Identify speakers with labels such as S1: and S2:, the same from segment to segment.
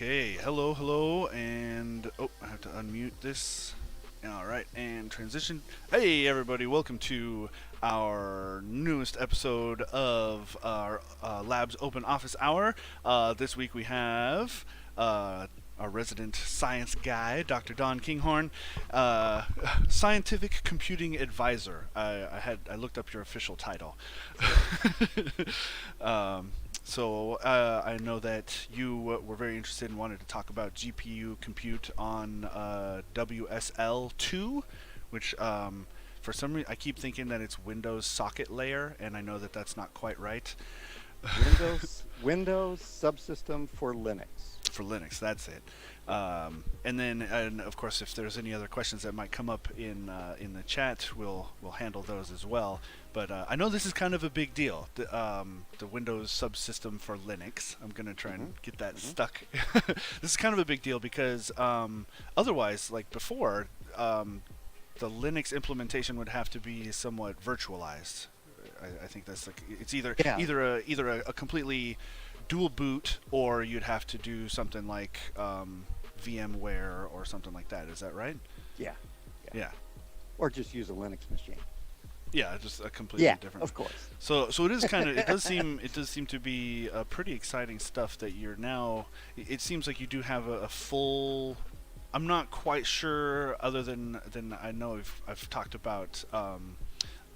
S1: Okay, hello, and I have to unmute this. All right, and transition. Hey, everybody, welcome to our newest episode of our Labs Open Office Hour. This week we have our resident science guy, Dr. Don Kinghorn, uh, scientific computing advisor. I looked up your official title. um, so I know that you were very interested and wanted to talk about GPU compute on WSL2, which for some reason I keep thinking that it's Windows socket layer, and I know that that's not quite right.
S2: Windows Subsystem for Linux.
S1: For Linux, that's it. And of course, if there's any other questions that might come up in the chat, we'll handle those as well. But I know this is kind of a big deal. The Windows subsystem for Linux. I'm gonna try and get that stuck. This is kind of a big deal because otherwise, like before, the Linux implementation would have to be somewhat virtualized. I think that's like it's
S2: Yeah,
S1: either a completely dual boot, or you'd have to do something like VMware or something like that. Is that right?
S2: yeah, yeah.
S1: Yeah,
S2: Or just use a Linux machine.
S1: yeah, just a completely
S2: Yeah,
S1: different.
S2: of course.
S1: So it is kind of it does seem to be pretty exciting stuff that you're now. It seems like you do have a full. I'm not quite sure, other than I know I've talked about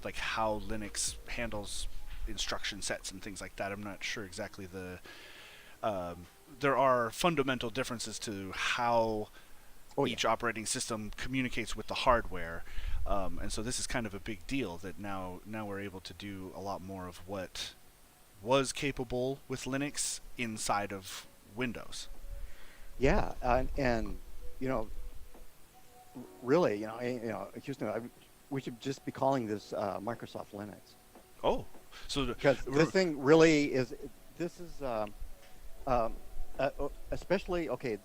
S1: like how Linux handles instruction sets and things like that. I'm not sure exactly the. There are fundamental differences to how
S2: Oh yeah,
S1: each operating system communicates with the hardware, and so this is kind of a big deal that now we're able to do a lot more of what was capable with Linux inside of Windows.
S2: yeah, and you know, really, Houston, we should just be calling this Microsoft Linux
S1: Oh, so
S2: because this thing really is. This is um, especially okay.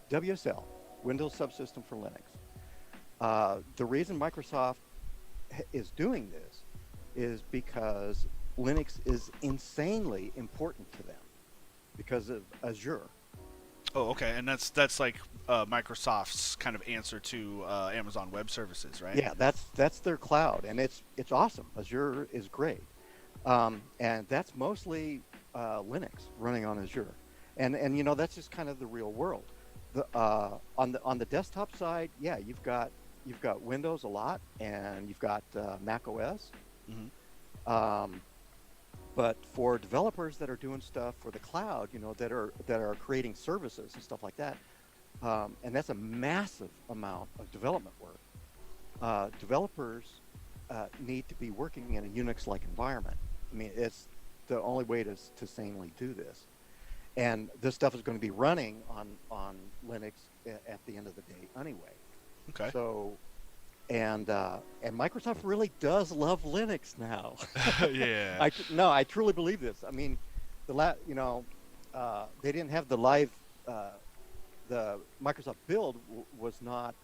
S2: WSL, Windows Subsystem for Linux. The reason Microsoft is doing this is because Linux is insanely important to them because of Azure.
S1: oh, okay, and that's like Microsoft's kind of answer to Amazon Web Services, right?
S2: Yeah, that's their cloud, and it's awesome. Azure is great, and that's mostly Linux running on Azure, and that's just kind of the real world. On the desktop side, yeah, you've got Windows a lot, and you've got Mac OS.
S1: Hmm.
S2: Um, But for developers that are doing stuff for the cloud, that are creating services and stuff like that, and that's a massive amount of development work. Developers need to be working in a Unix-like environment. I mean, it's the only way to sanely do this. And this stuff is going to be running on Linux at the end of the day anyway.
S1: Okay.
S2: So, and Microsoft really does love Linux now.
S1: Yeah.
S2: No, I truly believe this. I mean, they didn't have the live, the Microsoft build was not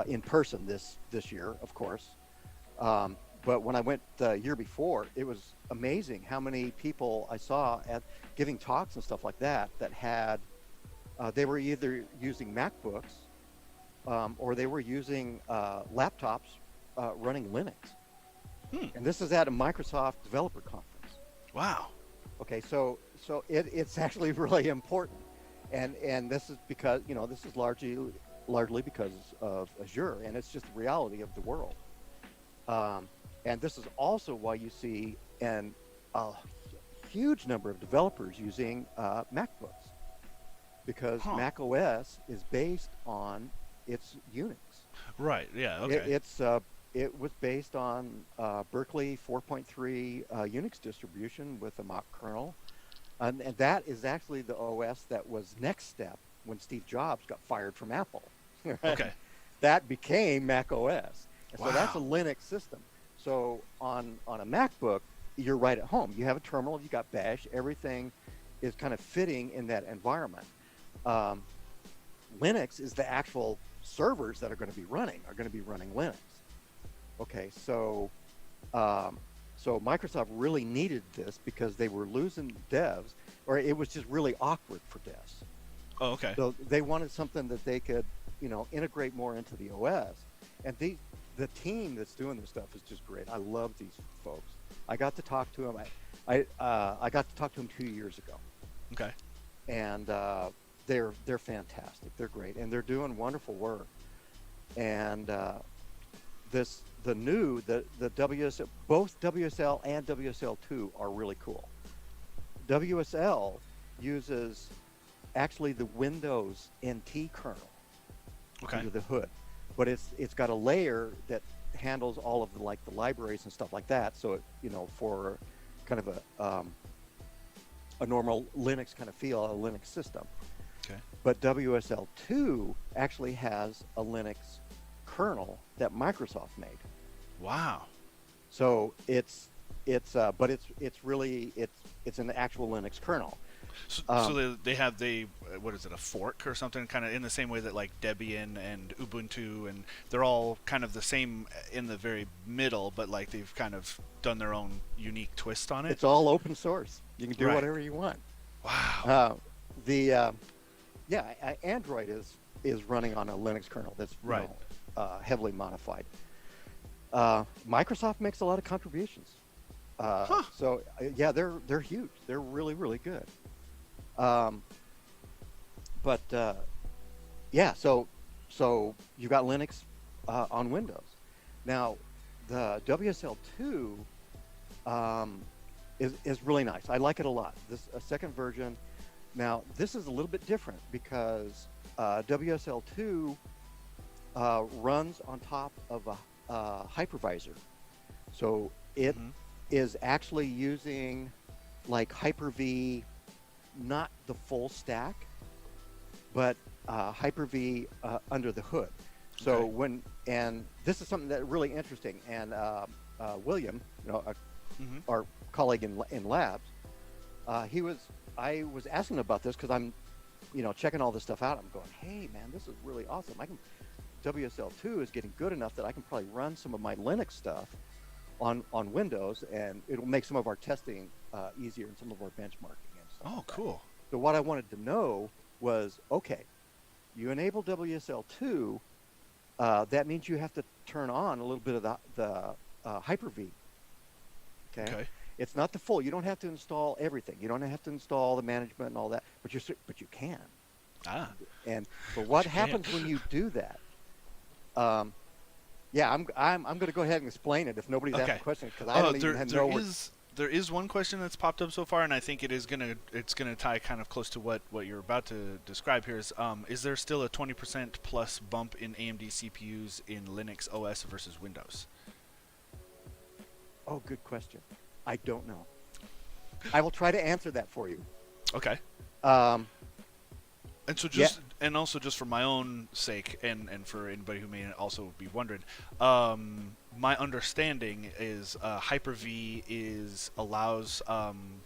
S2: in person this year, of course. But when I went the year before, it was amazing how many people I saw at giving talks and stuff like that had they were either using MacBooks or they were using laptops running Linux.
S1: Hmm.
S2: And this is at a Microsoft developer conference.
S1: Wow.
S2: Okay, so it's actually really important, and this is because this is largely because of Azure, and it's just the reality of the world. And this is also why you see a huge number of developers using MacBooks, because
S1: Huh.
S2: Mac OS is based on its Unix.
S1: Right. Yeah.
S2: It,
S1: Okay.
S2: it's it was based on Berkeley 4.3 Unix distribution with a mock kernel, and that is actually the OS that was next step when Steve Jobs got fired from Apple. Right?
S1: Okay.
S2: That became Mac OS, and so that's a
S1: Wow.
S2: Linux system. So on a MacBook, you're right at home. You have a terminal, you got Bash, everything is kind of fitting in that environment. Um, Linux is the actual servers that are going to be running Linux. Okay, so Microsoft really needed this because they were losing devs, or it was just really awkward for devs.
S1: Oh, okay.
S2: So they wanted something that they could, integrate more into the OS. And the team that's doing this stuff is just great. I love these folks. I got to talk to them. I got to talk to them 2 years ago,
S1: Okay.
S2: and they're fantastic. They're great, and they're doing wonderful work. And the WSL, both WSL and WSL2 are really cool. WSL uses actually the Windows NT kernel
S1: Okay.
S2: under the hood, but it's got a layer that handles all of the libraries and stuff like that. So for kind of a normal Linux kind of feel, a Linux system.
S1: Okay.
S2: But WSL2 actually has a Linux kernel that Microsoft made.
S1: Wow.
S2: So it's really an actual Linux kernel.
S1: So they what is it, a fork or something, kind of in the same way that like Debian and Ubuntu, and they're all kind of the same in the very middle, but like they've kind of done their own unique twist on it.
S2: It's all open source. You can do
S1: Right.
S2: whatever you want.
S1: Wow.
S2: Android is running on a Linux kernel that's
S1: Right.
S2: heavily modified. Microsoft makes a lot of contributions. So they're huge. They're really, really good. So you've got Linux on Windows. Now, the WSL2 is really nice. I like it a lot. This a second version. Now, this is a little bit different because WSL2 runs on top of a hypervisor. So it is actually using like Hyper-V, not the full stack, but Hyper-V under the hood. So and this is something that's really interesting. And William, our colleague in labs, I was asking about this because I'm, checking all this stuff out. I'm going, hey man, this is really awesome. WSL2 is getting good enough that I can probably run some of my Linux stuff on Windows, and it'll make some of our testing easier and some of our benchmarking and stuff.
S1: Oh, cool.
S2: So what I wanted to know was, okay, you enable WSL2, that means you have to turn on a little bit of the Hyper-V. Okay. It's not the full. You don't have to install everything. You don't have to install the management and all that, but you can. And but what happens when you do that? I'm going to go ahead and explain it if nobody's asking questions, because I don't even know
S1: there is one question that's popped up so far, and I think it's gonna tie kind of close to what you're about to describe here. Is there still a 20% plus bump in AMD CPUs in Linux OS versus Windows?
S2: Oh, good question. I don't know. I will try to answer that for you.
S1: Okay. And so and also just for my own sake, and for anybody who may also be wondering, my understanding is Hyper-V allows kind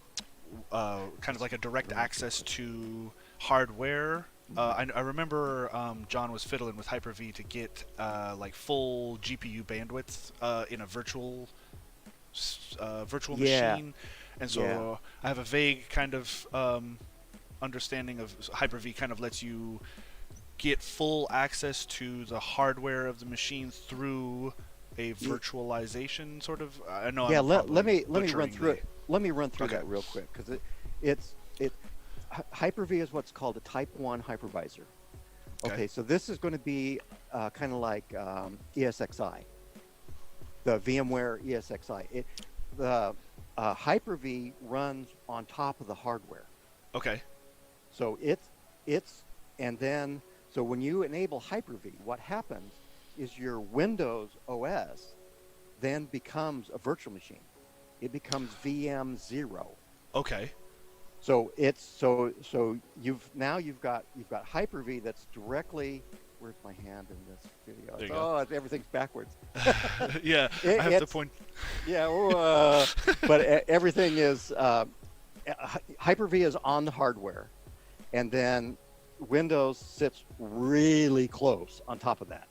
S1: of like a direct access to hardware. I remember John was fiddling with Hyper-V to get like full GPU bandwidth in a virtual machine, and so I have a vague kind of understanding of Hyper-V. Kind of lets you get full access to the hardware of the machine through a virtualization sort of. I know.
S2: Yeah, let me run through it. Let me run through that real quick, because Hyper-V is what's called a Type 1 hypervisor. Okay, so this is going to be kind of like ESXi, the VMware ESXi. The Hyper-V runs on top of the hardware.
S1: Okay.
S2: So so when you enable Hyper-V, what happens is your Windows OS then becomes a virtual machine. It becomes VM0.
S1: Okay.
S2: So you've got Hyper-V that's directly. Where's my hand in this video?
S1: There you go.
S2: Everything's backwards.
S1: Yeah, I have to point.
S2: Yeah, but everything is Hyper-V is on the hardware, and then Windows sits really close on top of that.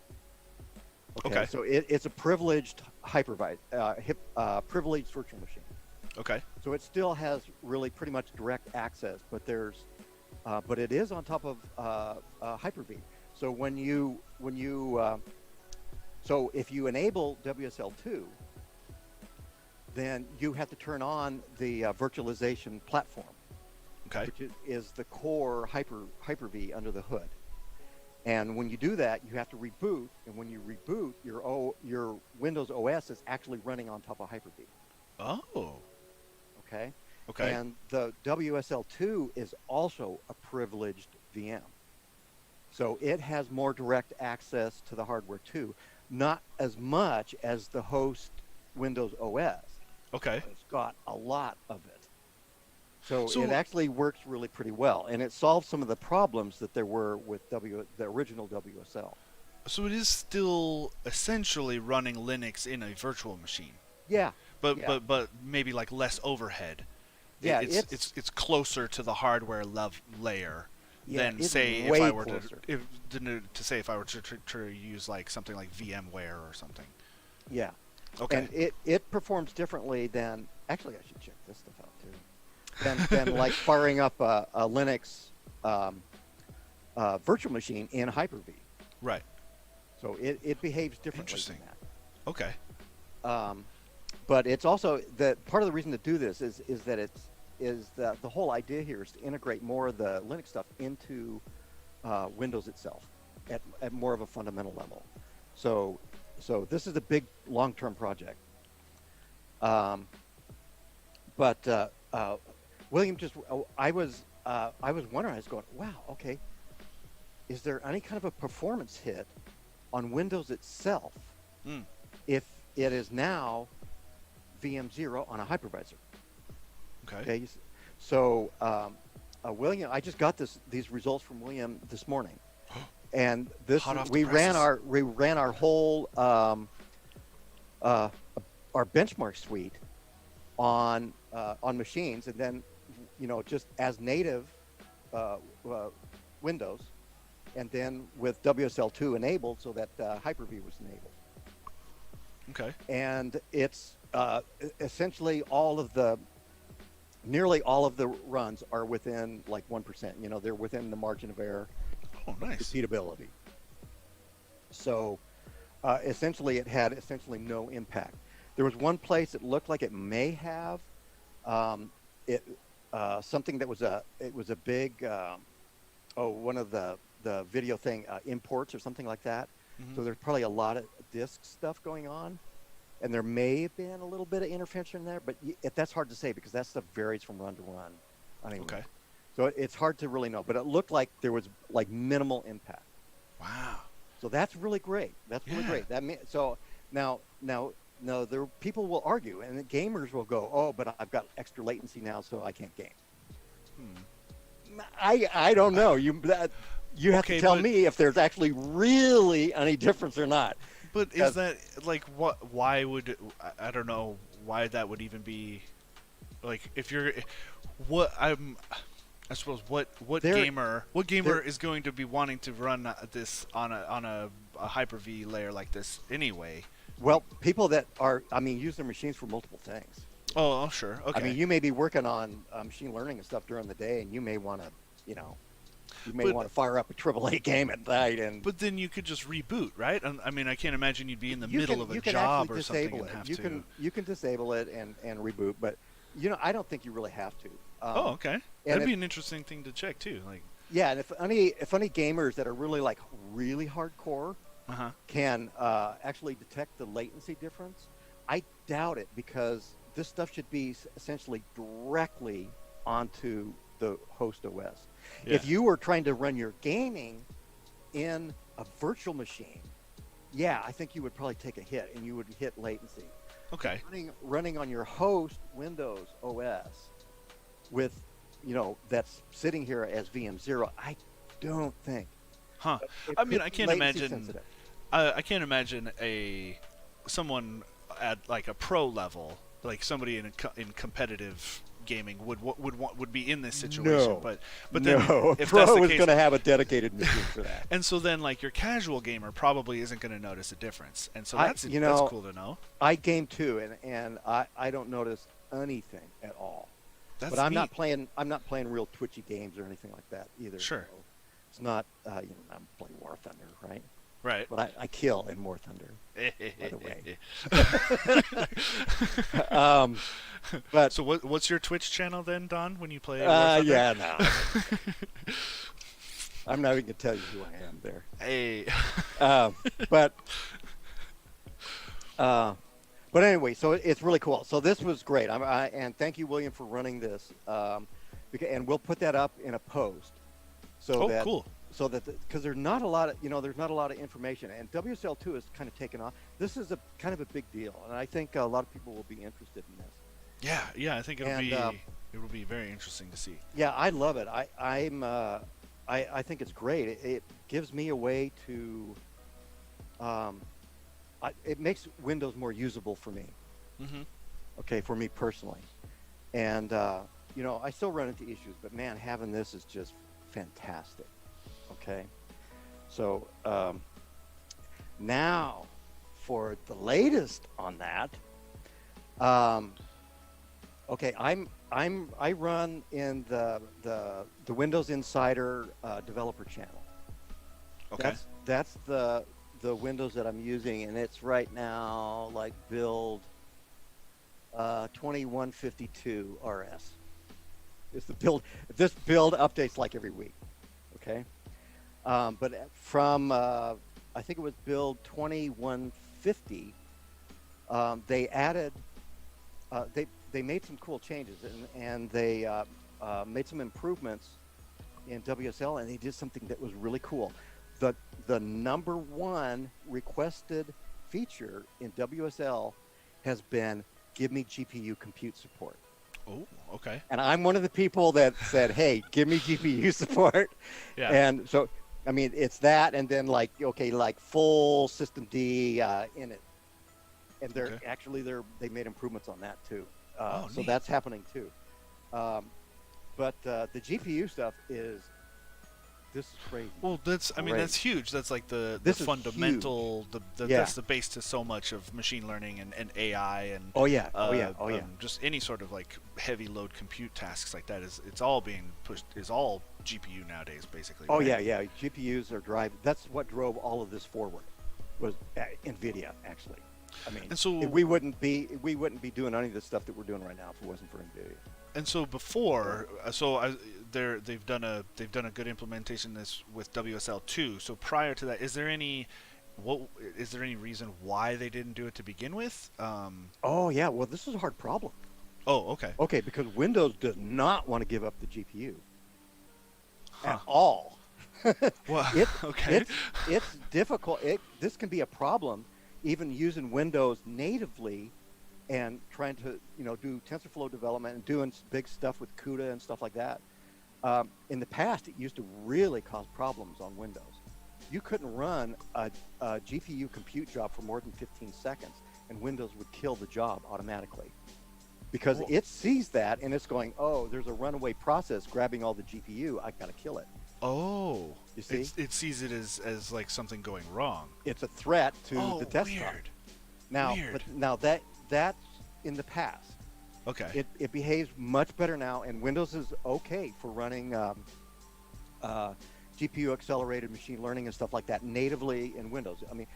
S2: Okay. So it's a privileged privileged virtual machine.
S1: Okay.
S2: So it still has really pretty much direct access, but there's but it is on top of Hyper-V. So so if you enable WSL2, then you have to turn on the virtualization platform,
S1: Okay.
S2: which is the core Hyper-V under the hood. And when you do that, you have to reboot. And when you reboot, your Windows OS is actually running on top of Hyper-V.
S1: Oh.
S2: Okay.
S1: Okay.
S2: And the WSL2 is also a privileged VM. So it has more direct access to the hardware too. Not as much as the host Windows OS.
S1: Okay.
S2: It's got a lot of it. So
S1: So-
S2: it actually works really pretty well. And it solves some of the problems that there were with the original WSL.
S1: So it is still essentially running Linux in a virtual machine,
S2: Yeah.
S1: but
S2: Yeah.
S1: but maybe like less overhead.
S2: Yeah,
S1: It's closer to the hardware layer
S2: Yeah,
S1: than
S2: it's
S1: say if
S2: way
S1: I were
S2: closer.
S1: if I were to use like something like VMware or something.
S2: Yeah.
S1: Okay.
S2: And it performs differently than, actually I should check this stuff out too, than like firing up a Linux virtual machine in Hyper-V.
S1: Right.
S2: So it behaves differently
S1: Interesting.
S2: than
S1: Okay.
S2: that. But it's also that part of the reason to do this is that the whole idea here is to integrate more of the Linux stuff into Windows itself at more of a fundamental level. So this is a big long-term project. But William, I was wondering, I was going, wow, okay, is there any kind of a performance hit on Windows itself if it is now VM0 on a hypervisor?
S1: Okay.
S2: So William, I just got these results from William this morning, and
S1: Hot off the
S2: we ran
S1: presses.
S2: our whole our benchmark suite on machines, and then just as native Windows, and then with WSL2 enabled, so that Hyper-V was enabled.
S1: Okay.
S2: And it's essentially nearly all of the runs are within like 1%. They're within the margin of error.
S1: Oh, nice.
S2: Repeatability. So essentially, it had no impact. There was one place it looked like it may have something that was a big one of the video thing imports or something like that.
S1: Mhm.
S2: So there's probably a lot of disk stuff going on, and there may have been a little bit of interference there, but that's hard to say because that stuff varies from run to run.
S1: Okay.
S2: So it's hard to really know, but it looked like there was like minimal impact.
S1: Wow.
S2: So that's really great. That's really
S1: Yeah.
S2: great. So now people will argue, and the gamers will go, "Oh, but I've got extra latency now, so I can't game." I don't know. You have
S1: Okay,
S2: to tell
S1: but-
S2: me if there's actually really any difference or not.
S1: But is that like what? Why would I don't know why that would even be like if you're what I suppose what gamer is going to be wanting to run this on a Hyper-V layer like this anyway?
S2: Well, people that use their machines for multiple things.
S1: Oh, sure. Okay.
S2: I mean, you may be working on machine learning and stuff during the day, and you may want to, want to fire up a AAA game at night.
S1: But then you could just reboot, right? I mean, I can't imagine you'd be in the
S2: You
S1: middle
S2: can-
S1: of a
S2: you can
S1: job
S2: actually
S1: or something
S2: disable
S1: and
S2: it.
S1: have
S2: You
S1: to.
S2: can disable it and reboot, but I don't think you really have to.
S1: Oh, okay.
S2: and
S1: That'd be an interesting thing to check too. Like,
S2: Yeah, and if any gamers that are really hardcore can actually detect the latency difference, I doubt it because this stuff should be essentially directly onto the host OS.
S1: Yeah.
S2: If you were trying to run your gaming in a virtual machine, yeah, I think you would probably take a hit and you would hit latency.
S1: okay.
S2: Running on your host Windows OS with, that's sitting here as VM0, I don't think.
S1: Huh.
S2: It
S1: I mean,
S2: could
S1: I
S2: be
S1: can't
S2: latency
S1: imagine.
S2: sensitive.
S1: I can't imagine someone at like a pro level, like somebody in competitive gaming would be in this situation.
S2: No.
S1: But then
S2: No, a
S1: if
S2: pro
S1: that's the
S2: is
S1: case,
S2: going to have a dedicated machine for that.
S1: and so then like your casual gamer probably isn't going to notice a difference, and so
S2: That's
S1: cool to know.
S2: I game too, and I don't notice anything at all.
S1: That's
S2: But I'm
S1: neat.
S2: not playing. I'm not playing real twitchy games or anything like that either.
S1: Sure.
S2: So it's not. I'm playing War Thunder, right?
S1: Right.
S2: But I kill in War Thunder, by the way. But
S1: So what's your Twitch channel then, Don? When you play War Thunder?
S2: yeah, no. I'm not even gonna tell you who I am there.
S1: Hey.
S2: But but anyway, so it's really cool. So this was great. And thank you, William, for running this. And we'll put that up in a post. So
S1: Cool.
S2: So that because there's not a lot of information, and WSL2 is kind of taken off. This is a kind of a big deal, and I think a lot of people will be interested in this.
S1: Yeah. I think it will be very interesting to see.
S2: Yeah, I love it. I think it's great. It gives me a way to. It makes Windows more usable for me.
S1: Mm-hmm.
S2: Okay, for me personally, and I still run into issues, but man, having this is just fantastic. Okay, so now for the latest on that. Okay, I run in the Windows Insider developer channel.
S1: Okay.
S2: That's the Windows that I'm using, and it's right now like build 2152 RS. It's the build. This build updates like every week. Okay, but from I think it was build 2150, they added they made some cool changes, and they made some improvements in WSL, and they did something that was really cool. The number one requested feature in WSL has been give me GPU compute support.
S1: Oh, okay.
S2: And I'm one of the people that said, hey, give me GPU support.
S1: Yeah.
S2: And so, I mean, it's that, and then like full system D in it. And they made improvements on that too. So
S1: neat.
S2: that's happening too. But the GPU stuff this is crazy.
S1: Well, that's huge. That's like the
S2: This is
S1: fundamental,
S2: Yeah.
S1: that's the base to so much of machine learning and AI and
S2: Oh yeah.
S1: just any sort of like heavy load compute tasks like that it's all being pushed is all GPU nowadays basically.
S2: Oh
S1: right?
S2: yeah. GPUs are driving. That's what drove all of this forward. Was Nvidia actually. I mean,
S1: And so
S2: we wouldn't be doing any of the stuff that we're doing right now if it wasn't for Nvidia.
S1: And so before, they've done a good implementation this with WSL2. So prior to that, is there any reason why they didn't do it to begin with?
S2: Oh yeah, well this is a hard problem.
S1: Oh, okay.
S2: Okay, because Windows does not want to give up the GPU at
S1: Huh.
S2: all.
S1: Well, okay.
S2: It's difficult. This can be a problem even using Windows natively and trying to do TensorFlow development and doing big stuff with CUDA and stuff like that. In the past, it used to really cause problems on Windows. You couldn't run a GPU compute job for more than 15 seconds, and Windows would kill the job automatically. Because it sees that, and it's going, oh, there's a runaway process grabbing all the GPU. I got to kill it.
S1: Oh.
S2: You see?
S1: It sees it as like something going wrong.
S2: It's a threat to the desktop.
S1: Weird.
S2: Now,
S1: Weird.
S2: but now that's in the past.
S1: Okay.
S2: It behaves much better now, and Windows is okay for running GPU accelerated machine learning and stuff like that natively in Windows. I mean,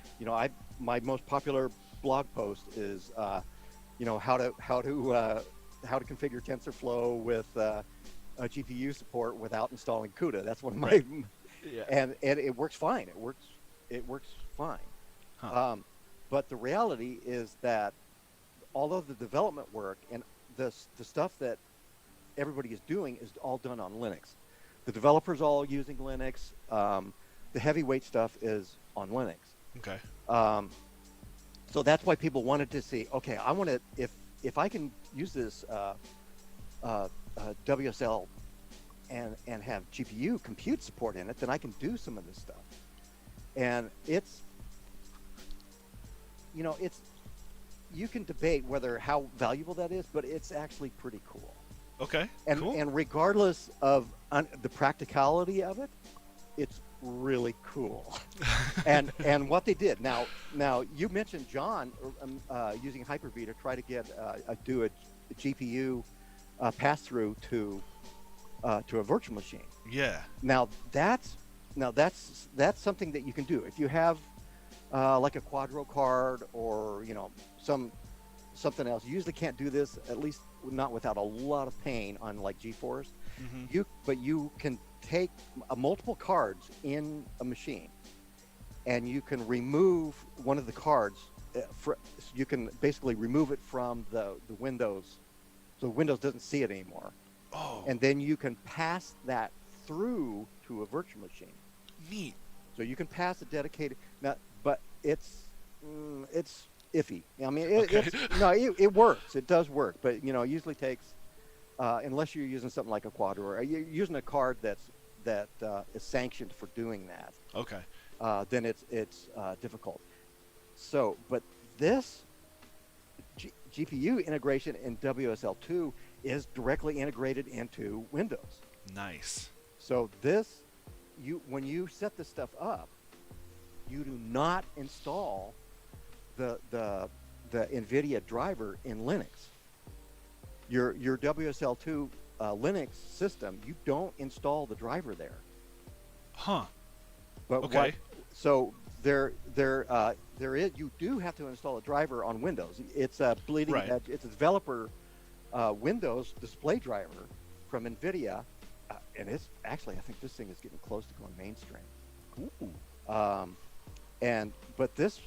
S2: my most popular blog post is how to configure TensorFlow with a GPU support without installing CUDA. That's one of my
S1: Yeah.
S2: and it works fine. It works fine.
S1: Huh.
S2: But the reality is that all of the development work and the stuff that everybody is doing is all done on Linux. The developers all using Linux. The heavyweight stuff is on Linux.
S1: Okay.
S2: So that's why people wanted to see. Okay, I want to if I can use this WSL and have GPU compute support in it, then I can do some of this stuff. And it's you can debate how valuable that is, but it's actually pretty cool.
S1: Okay.
S2: And
S1: cool.
S2: and regardless of the practicality of it, it's really cool. and what they did now you mentioned John using Hyper-V to try to get do a GPU pass through to a virtual machine.
S1: Yeah.
S2: Now that's that's something that you can do if you have like a Quadro card or something else. You usually can't do this, at least not without a lot of pain on like GeForce.
S1: Mm-hmm.
S2: But you can take multiple cards in a machine, and you can remove one of the cards. You can basically remove it from the Windows, so Windows doesn't see it anymore.
S1: Oh.
S2: And then you can pass that through to a virtual machine.
S1: Neat.
S2: So you can pass a dedicated. Now, but it's iffy. I mean, it works. It does work, but it usually takes unless you're using something like a Quadro, or you're using a card that is sanctioned for doing that.
S1: Okay.
S2: Then it's difficult. So, but this GPU integration in WSL2 is directly integrated into Windows.
S1: Nice.
S2: So when you set this stuff up, you do not install the Nvidia driver in Linux. Your WSL2 Linux system, you don't install the driver there.
S1: Huh.
S2: But
S1: okay.
S2: So there is. You do have to install a driver on Windows. It's a bleeding edge. It's a developer Windows display driver from Nvidia, and it's actually, I think this thing is getting close to going mainstream.
S1: Ooh.
S2: But this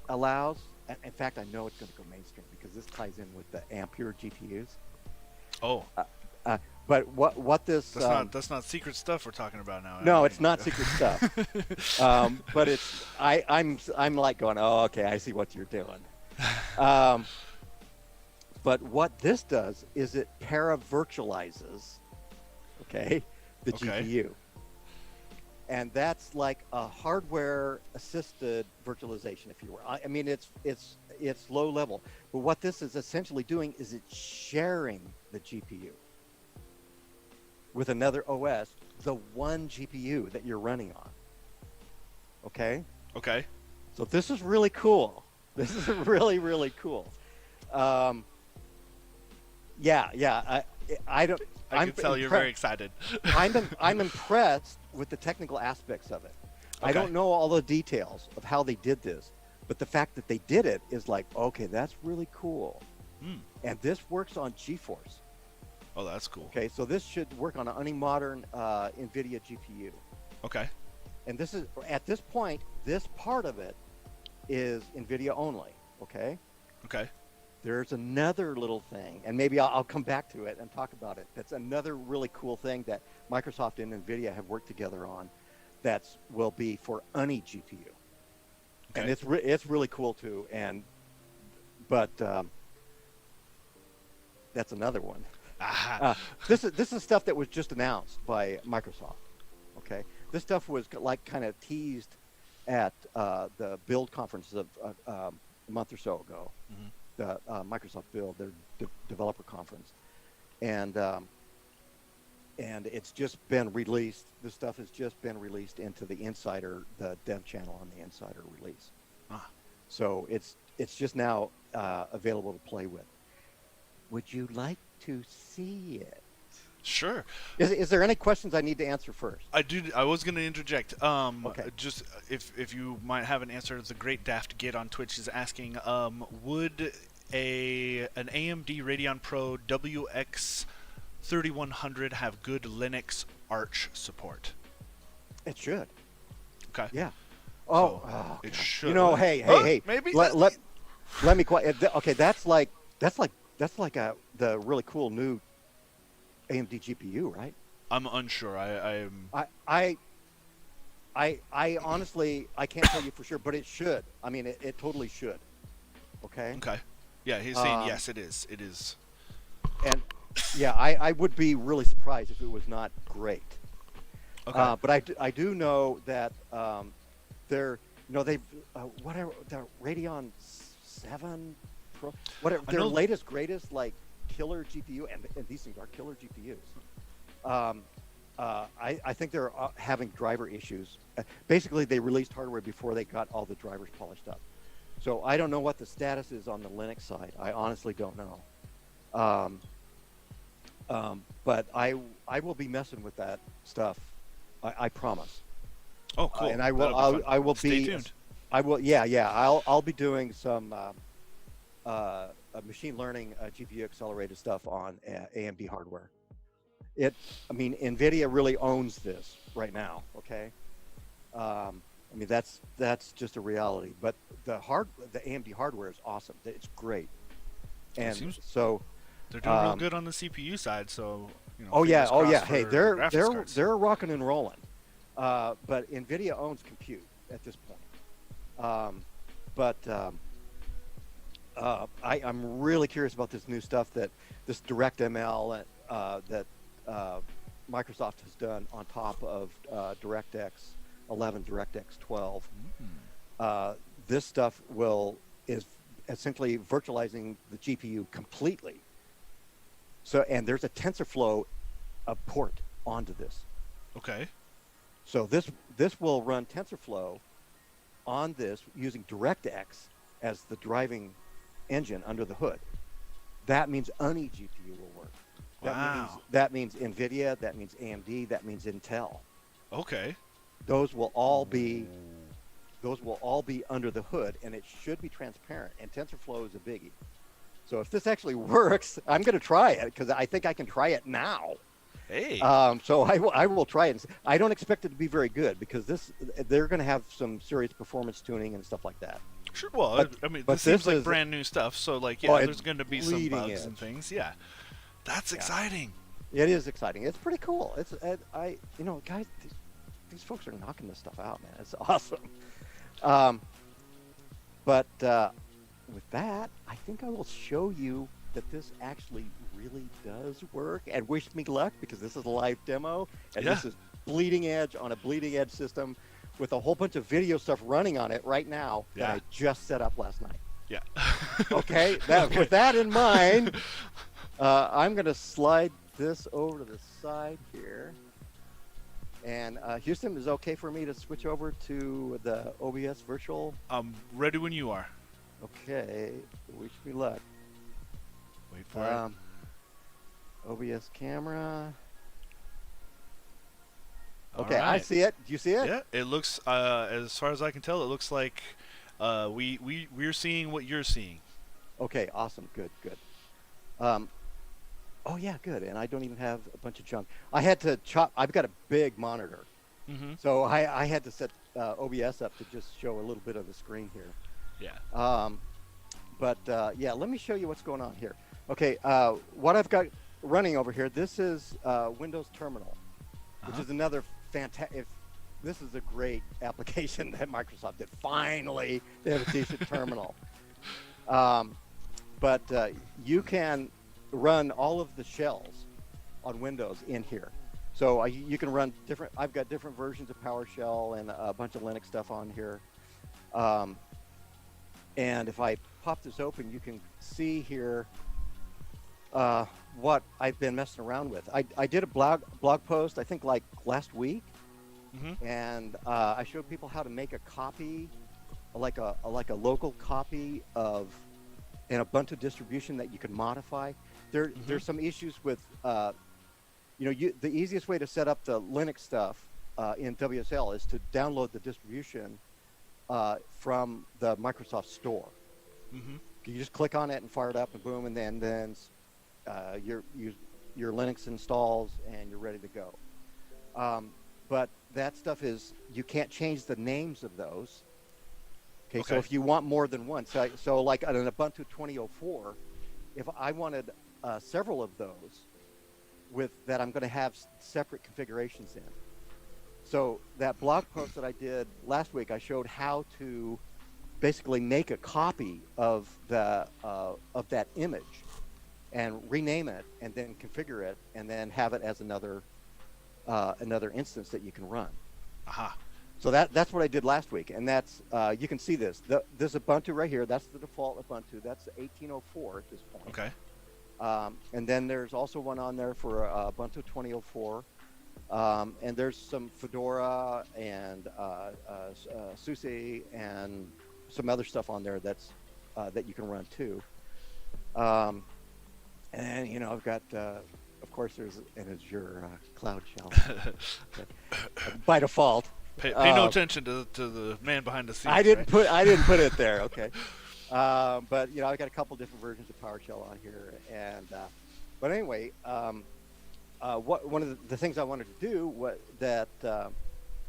S2: allows. In fact, I know it's going to go mainstream because this ties in with the Ampere GPUs.
S1: Oh.
S2: But what this
S1: that's not secret stuff we're talking about now.
S2: No, it's not secret stuff. But it's I'm like going, oh, okay, I see what you're doing. But what this does is it para-virtualizes, the GPU, and that's like a hardware-assisted virtualization, if you will. I mean, it's low level, but what this is essentially doing is it's sharing the GPU with another OS, the one GPU that you're running on. Okay?
S1: Okay.
S2: So this is really cool. This is really, really cool. I don't.
S1: I can tell you're very excited.
S2: I'm impressed with the technical aspects of it.
S1: Okay.
S2: I don't know all the details of how they did this, but the fact that they did it is like, okay, that's really cool. And this works on GeForce.
S1: Oh, that's cool.
S2: Okay, so this should work on any modern NVIDIA GPU.
S1: Okay.
S2: And this is, at this point, this part of it is NVIDIA only. Okay.
S1: Okay.
S2: There's another little thing, and maybe I'll come back to it and talk about it. That's another really cool thing that Microsoft and NVIDIA have worked together on. That will be for any GPU, and it's really cool too. But that's another one. This is stuff that was just announced by Microsoft. Okay, this stuff was like kind of teased at the Build conference of a month or so ago.
S1: Mm-hmm.
S2: The Microsoft Build, their developer conference, and it's just been released. This stuff has just been released into the Insider, the dev channel on the Insider release. So it's just now available to play with. Would you like to see it?
S1: Sure.
S2: Is there any questions I need to answer first?
S1: I was going to interject.
S2: Okay.
S1: Just if you might have an answer, the Great Daft Git on Twitch is asking, would an AMD Radeon Pro WX3100 have good Linux Arch support?
S2: It should.
S1: Okay.
S2: Yeah.
S1: It should.
S2: Hey.
S1: Maybe.
S2: Let me. Okay, that's like the really cool new AMD GPU, right?
S1: I'm unsure.
S2: I honestly can't tell you for sure, but it should. I mean, it totally should. Okay.
S1: Okay. Yeah, he's saying yes, it is. It is.
S2: And yeah, I would be really surprised if it was not great.
S1: Okay.
S2: But I do know that they've whatever the Radeon 7 Pro, whatever their latest greatest like killer GPU, and these things are killer GPUs. I think they're having driver issues. Basically, they released hardware before they got all the drivers polished up. So I don't know what the status is on the Linux side. I honestly don't know. But I will be messing with that stuff. I promise.
S1: Oh, cool.
S2: And I
S1: That'll
S2: will
S1: be fun.
S2: I will
S1: Stay
S2: be
S1: tuned.
S2: I will yeah I'll be doing some machine learning GPU accelerated stuff on AMD hardware. I mean, Nvidia really owns this right now. Okay, I mean that's just a reality. But the AMD hardware is awesome. It's great, and
S1: Seems
S2: so
S1: they're doing real good on the CPU side. So
S2: oh yeah,
S1: fingers
S2: oh yeah.
S1: crossed
S2: Hey,
S1: for
S2: they're
S1: graphics
S2: they're
S1: cards.
S2: they're rocking and rolling. But Nvidia owns compute at this point. But I'm really curious about this new stuff this DirectML that Microsoft has done on top of DirectX 11, DirectX 12. This stuff is essentially virtualizing the GPU completely. So, and there's a TensorFlow port onto this.
S1: Okay.
S2: So this will run TensorFlow on this using DirectX as the driving engine under the hood. That means any GPU will work. That means Nvidia, that means AMD, that means Intel.
S1: Okay.
S2: Those will all be under the hood, and it should be transparent. And TensorFlow is a biggie. So if this actually works, I'm going to try it because I think I can try it now.
S1: Hey.
S2: So I will try it. I don't expect it to be very good because they're going to have some serious performance tuning and stuff like that.
S1: Sure. Well, I mean,
S2: but
S1: this seems like
S2: is-
S1: brand new stuff. So, like,
S2: Oh,
S1: there's going to be some
S2: bleeding
S1: bugs and
S2: edge.
S1: things. Yeah. That's exciting.
S2: It is exciting. It's pretty cool. Guys, these folks are knocking this stuff out, man. It's awesome. But with that, I think I will show you that this actually really does work, and wish me luck because this is a live demo, and this is bleeding edge on a bleeding edge system with a whole bunch of video stuff running on it right now that I just set up last night.
S1: Yeah.
S2: Okay. With that in mind, I'm going to slide this over to the side here. And Houston, is it okay for me to switch over to the OBS virtual?
S1: I'm ready when you are.
S2: Okay. Wish me luck.
S1: Wait for it.
S2: OBS camera. Okay,
S1: All right.
S2: I see it. Do you see it?
S1: Yeah, it looks, as far as I can tell, it looks like we're seeing what you're seeing.
S2: Okay, awesome. Good. Oh yeah, good. And I don't even have a bunch of junk. I had to chop. I've got a big monitor, so I had to set OBS up to just show a little bit of the screen here.
S1: Yeah.
S2: Yeah, let me show you what's going on here. Okay, what I've got running over here. This is Windows Terminal, which is another fantastic. This is a great application that Microsoft did. Finally, they have a decent terminal. You can run all of the shells on Windows in here. So you can run different. I've got different versions of PowerShell and a bunch of Linux stuff on here. And if I pop this open, you can see here what I've been messing around with. I did a blog post, I think like last week, and I showed people how to make a copy, like a local copy of an Ubuntu distribution that you can modify. There's some issues with, the easiest way to set up the Linux stuff in WSL is to download the distribution from the Microsoft Store. You just click on it and fire it up, and boom, and then your Linux installs and you're ready to go. But that stuff you can't change the names of those. Okay, so if you want more than one, so like on an Ubuntu 2004, if I wanted several of those that I'm going to have separate configurations in. So that blog post that I did last week, I showed how to basically make a copy of that image and rename it, and then configure it, and then have it as another instance that you can run. So that's what I did last week, and that's you can see this Ubuntu right here. That's the default Ubuntu. That's 1804 at this point.
S1: Okay.
S2: And then there's also one on there for Ubuntu 2004. And there's some Fedora and SUSE and some other stuff on there that you can run too. And I've got, of course, there's an Azure cloud shell by default.
S1: Pay no attention to the man behind the scenes.
S2: I didn't
S1: right?
S2: put it there. Okay, but I got a couple different versions of PowerShell on here, and but anyway, one of the things I wanted to do was that the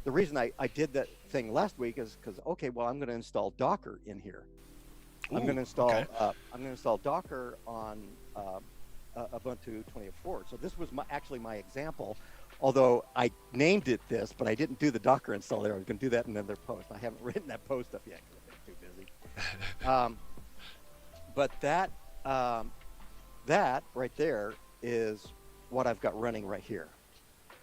S2: reason I did that thing last week is because I'm going to install Docker in here. I'm going to install Docker on Ubuntu 20.04. So this was actually my example. Although I named it this, but I didn't do the Docker install there. I was going to do that in another post. I haven't written that post up yet because I've been too busy. But that right there is what I've got running right here.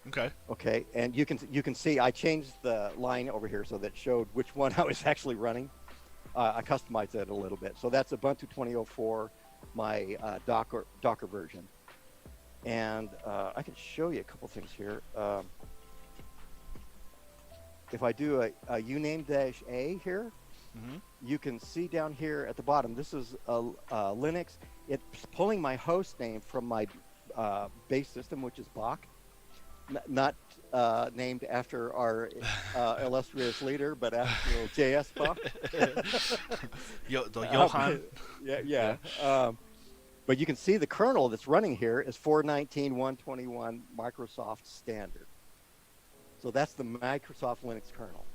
S1: Okay.
S2: Okay, and you can see I changed the line over here so that showed which one I was actually running. I customized it a little bit. So that's Ubuntu 20.04, my Docker version. And I can show you a couple things here. If I do a uname-a here, you can see down here at the bottom, this is Linux. It's pulling my host name from my base system, which is Bach, not named after our illustrious leader, but after JS Bach.
S1: The Johann.
S2: Yeah. But you can see the kernel that's running here is 4.19.121 Microsoft Standard. So that's the Microsoft Linux kernel.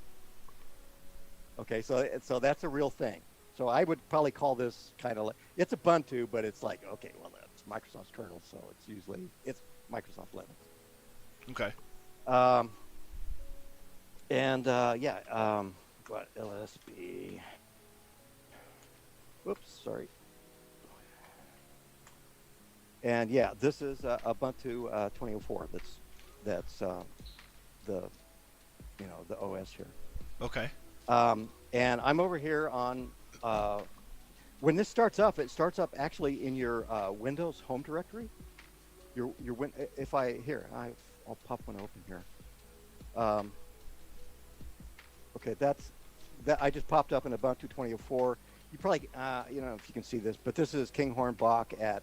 S2: Okay, so that's a real thing. So I would probably call this kind of like, it's Ubuntu, but it's like, okay, well, that's Microsoft's kernel, so it's Microsoft Linux.
S1: Okay.
S2: What LSB? Whoops, sorry. And yeah, this is Ubuntu 20.04. That's the OS here.
S1: Okay.
S2: And I'm over here on when this starts up, it starts up actually in your Windows home directory. I'll pop one open here. Okay, that I just popped up in Ubuntu 20.04. You probably if you can see this, but this is Kinghorn Bach at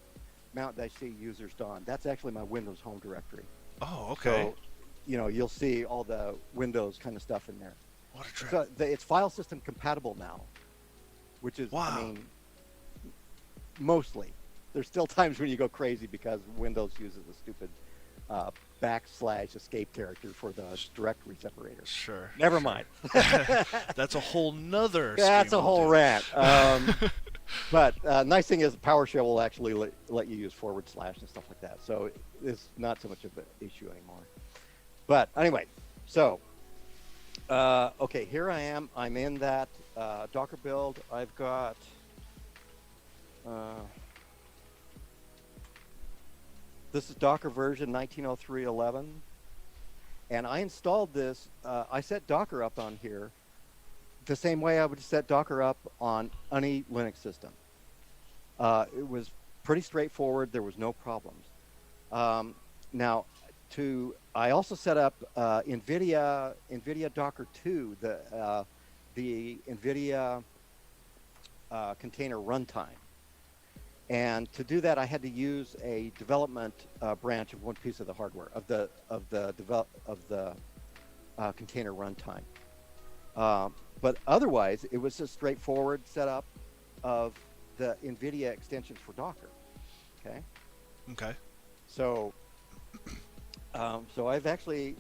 S2: Mount-C users Dawn. That's actually my Windows home directory.
S1: Oh, okay.
S2: So, you'll see all the Windows kind of stuff in there.
S1: What a trip.
S2: So it's file system compatible now, which is,
S1: wow.
S2: I mean, mostly. There's still times when you go crazy because Windows uses a stupid / escape character for the directory separator.
S1: Sure.
S2: Never mind.
S1: That's a whole nother.
S2: That's a whole rant. But nice thing is PowerShell will actually let you use / and stuff like that. So it's not so much of an issue anymore. But anyway, so okay, here I am. I'm in that Docker build. I've got this is Docker version 1903.11, and I installed this. I set Docker up on here the same way I would set Docker up on any Linux system. It was pretty straightforward. There was no problems. Now, I also set up Nvidia Docker 2, the Nvidia container runtime. And to do that, I had to use a development branch of one piece of the hardware of the container runtime. But otherwise, it was a straightforward setup of the NVIDIA extensions for Docker. Okay.
S1: Okay.
S2: So I've actually,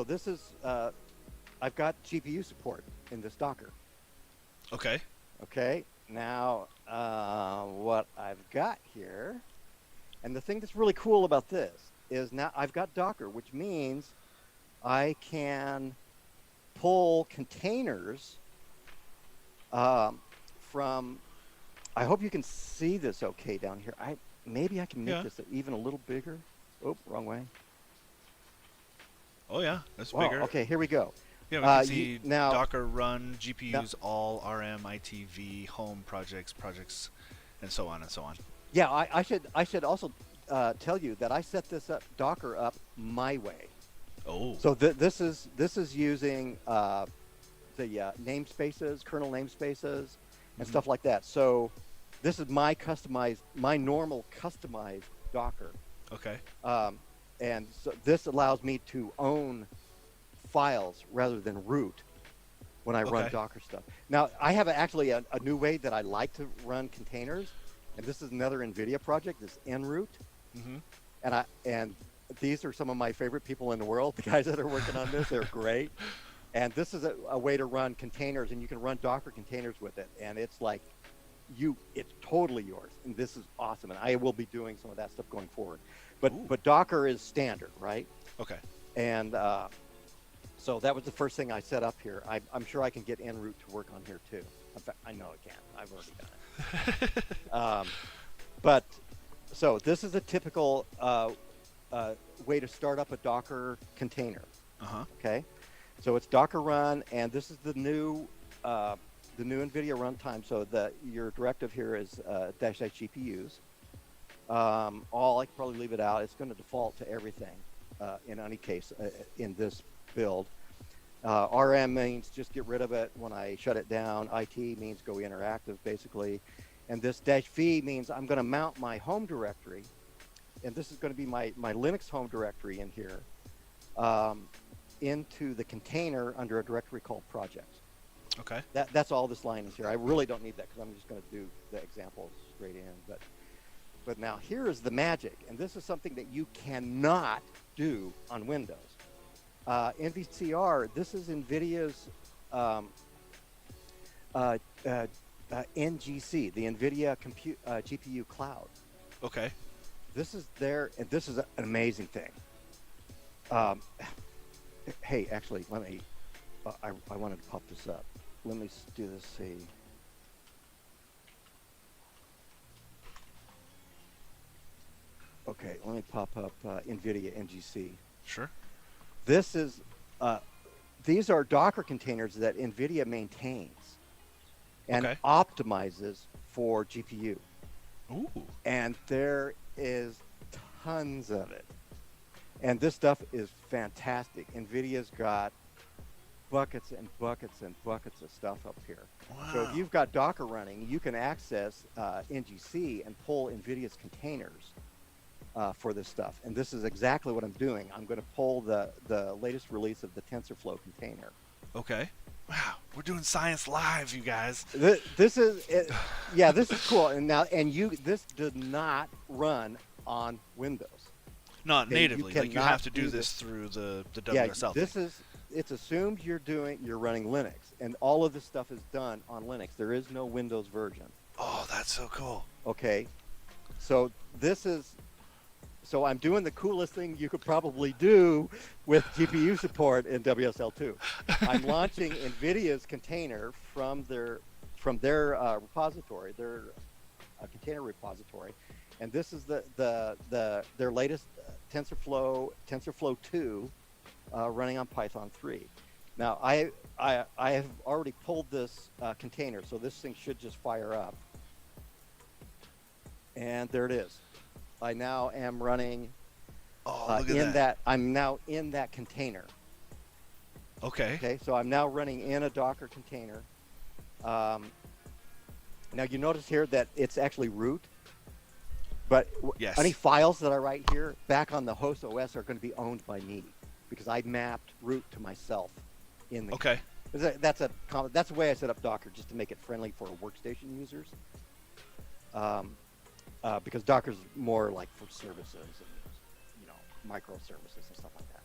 S2: this is, I've got GPU support in this Docker.
S1: Okay.
S2: Okay. Now, what I've got here, and the thing that's really cool about this is now I've got Docker, which means I can pull containers from, I hope you can see this okay down here. Maybe I can make this even a little bigger. Oh, wrong way.
S1: Oh yeah, that's
S2: Wow,
S1: bigger.
S2: okay, here we go.
S1: Yeah, we can see
S2: now,
S1: Docker run, GPUs, all RM, ITV, home projects, and so on and so on.
S2: Yeah, I should also tell you that I set this up Docker up my way.
S1: Oh.
S2: So this is using the namespaces, kernel namespaces, and stuff like that. So this is my normal customized Docker.
S1: Okay.
S2: and so this allows me to own files rather than root when I run
S1: Okay.
S2: Docker stuff. Now, I have actually a new way that I like to run containers, and this is another NVIDIA project, this nroot.
S1: Mm-hmm.
S2: And these are some of my favorite people in the world, the guys that are working on this. They're great. And this is a way to run containers, and you can run Docker containers with it. And it's like, it's totally yours. And this is awesome. And I will be doing some of that stuff going forward. But Docker is standard, right?
S1: Okay.
S2: And so that was the first thing I set up here. I'm sure I can get nroot to work on here too. In fact, I know I can. I've already done it. But so this is a typical way to start up a Docker container.
S1: Uh-huh.
S2: Okay, so it's Docker run, and this is the new NVIDIA runtime. So your directive here is -- GPUs. I could probably leave it out. It's going to default to everything in any case in this build. RM means just get rid of it when I shut it down. IT means go interactive, basically. And this -v means I'm going to mount my home directory, and this is going to be my Linux home directory in here, into the container under a directory called projects.
S1: Okay.
S2: That's all this line is here. I really don't need that because I'm just going to do the examples straight in. But now here is the magic, and this is something that you cannot do on Windows. NVCR, this is NVIDIA's NGC, the NVIDIA GPU cloud.
S1: Okay.
S2: This is there, and this is an amazing thing. Hey, actually, let me, I wanted to pop this up. Let me do this, see. Okay, let me pop up NVIDIA NGC.
S1: Sure.
S2: This is, these are Docker containers that NVIDIA maintains and optimizes for GPU.
S1: Ooh.
S2: And there is tons of it. And this stuff is fantastic. NVIDIA's got buckets and buckets and buckets of stuff up here.
S1: Wow.
S2: So if you've got Docker running, you can access NGC and pull NVIDIA's containers for this stuff. And this is exactly what I'm doing. I'm going to pull the latest release of the TensorFlow container.
S1: Okay. Wow, we're doing science live, you guys.
S2: This is cool. And now, this did not run on Windows.
S1: Not
S2: Okay,
S1: natively. You have to do this through the WSL.
S2: Yeah, it's assumed you're running Linux, and all of this stuff is done on Linux. There is no Windows version.
S1: Oh, that's so cool.
S2: Okay, so I'm doing the coolest thing you could probably do with GPU support in WSL2. I'm launching NVIDIA's container from their repository, their container repository, and this is their latest TensorFlow 2 running on Python 3. Now I have already pulled this container, so this thing should just fire up, and there it is. I now am running
S1: look at that.
S2: I'm now in that container.
S1: Okay.
S2: Okay, so I'm now running in a Docker container. Now you notice here that it's actually root, but
S1: Yes.
S2: any files that I write here back on the host OS are going to be owned by me because I mapped root to myself in the.
S1: Okay.
S2: That's the way I set up Docker, just to make it friendly for workstation users. Because Docker's more like for services and microservices and stuff like that.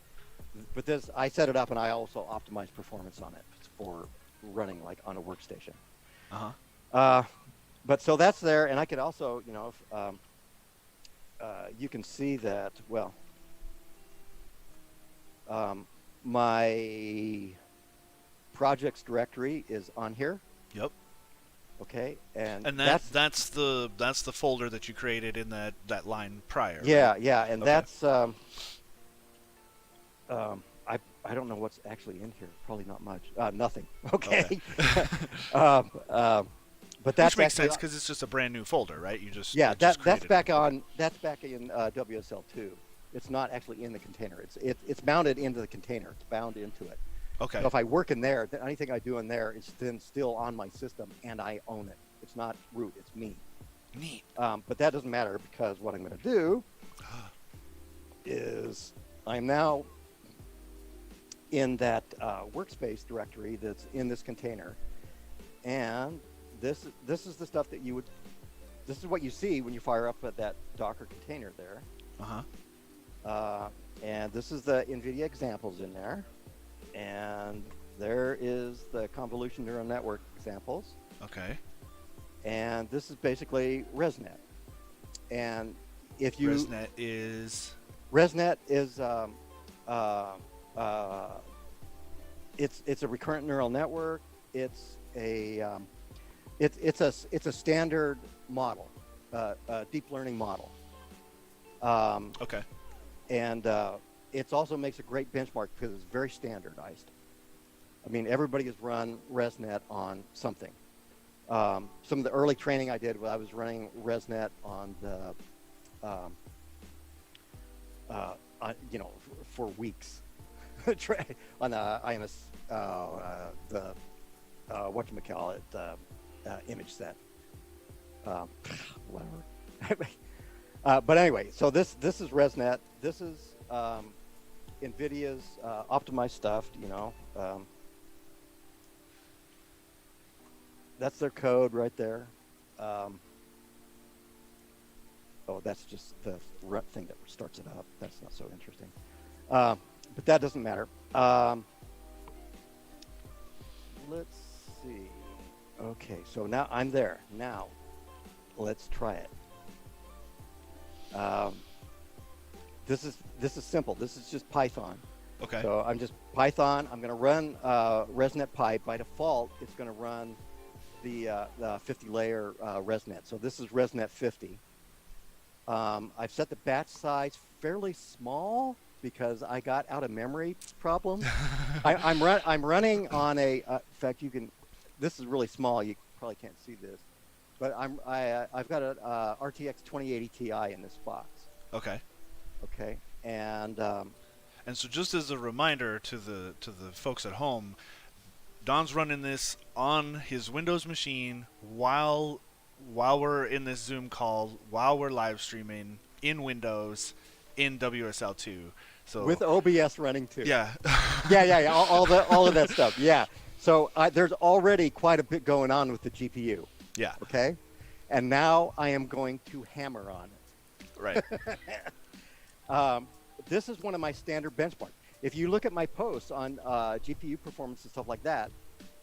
S2: But this, I set it up, and I also optimize performance on it for running like on a workstation. But so that's there, and I could also, you can see that. Well, my projects directory is on here.
S1: Yep.
S2: Okay, and
S1: that's the folder that you created in that line prior.
S2: Yeah,
S1: right?
S2: yeah, and
S1: Okay.
S2: that's I don't know what's actually in here. Probably not much. Nothing. Okay. But that's
S1: which makes
S2: actually,
S1: sense because it's just a brand new folder, right? You just
S2: that's
S1: created
S2: back in WSL2. It's not actually in the container. It's mounted into the container. It's bound into it.
S1: Okay.
S2: So if I work in there, then anything I do in there is then still on my system, and I own it. It's not root. It's me.
S1: Neat.
S2: But that doesn't matter because what I'm going to do is I'm now in that workspace directory that's in this container, and this is the stuff that this is what you see when you fire up at that Docker container there. And this is the NVIDIA examples in there, and there is the convolution neural network examples.
S1: Okay.
S2: And this is basically ResNet. And if you
S1: ResNet is
S2: it's a recurrent neural network. It's a standard model, deep learning model.
S1: okay.
S2: And it also makes a great benchmark because it's very standardized. I mean, everybody has run ResNet on something. Some of the early training I did, I was running ResNet on the, for weeks on the IMS, whatchamacallit, image set. Whatever. But anyway, so this is ResNet. This is NVIDIA's optimized stuff, that's their code right there. Oh, that's just the thing that starts it up. That's not so interesting. But that doesn't matter. Let's see. Okay, so now I'm there. Now, let's try it. This is simple. This is just Python.
S1: Okay.
S2: So I'm just Python. I'm going to run ResNet pipe. By default, it's going to run the 50-layer ResNet. So this is ResNet 50. I've set the batch size fairly small because I got out of memory problem. I'm running on a. In fact, you can. This is really small. You probably can't see this, but I've got a RTX 2080 Ti in this box.
S1: Okay.
S2: Okay, and
S1: so just as a reminder to the folks at home, Don's running this on his Windows machine while we're in this Zoom call, while we're live streaming in Windows in WSL2. So
S2: with OBS running too.
S1: Yeah.
S2: yeah. All of that stuff. Yeah. So there's already quite a bit going on with the GPU.
S1: Yeah.
S2: Okay. And now I am going to hammer on it.
S1: Right.
S2: This is one of my standard benchmarks. If you look at my posts on GPU performance and stuff like that,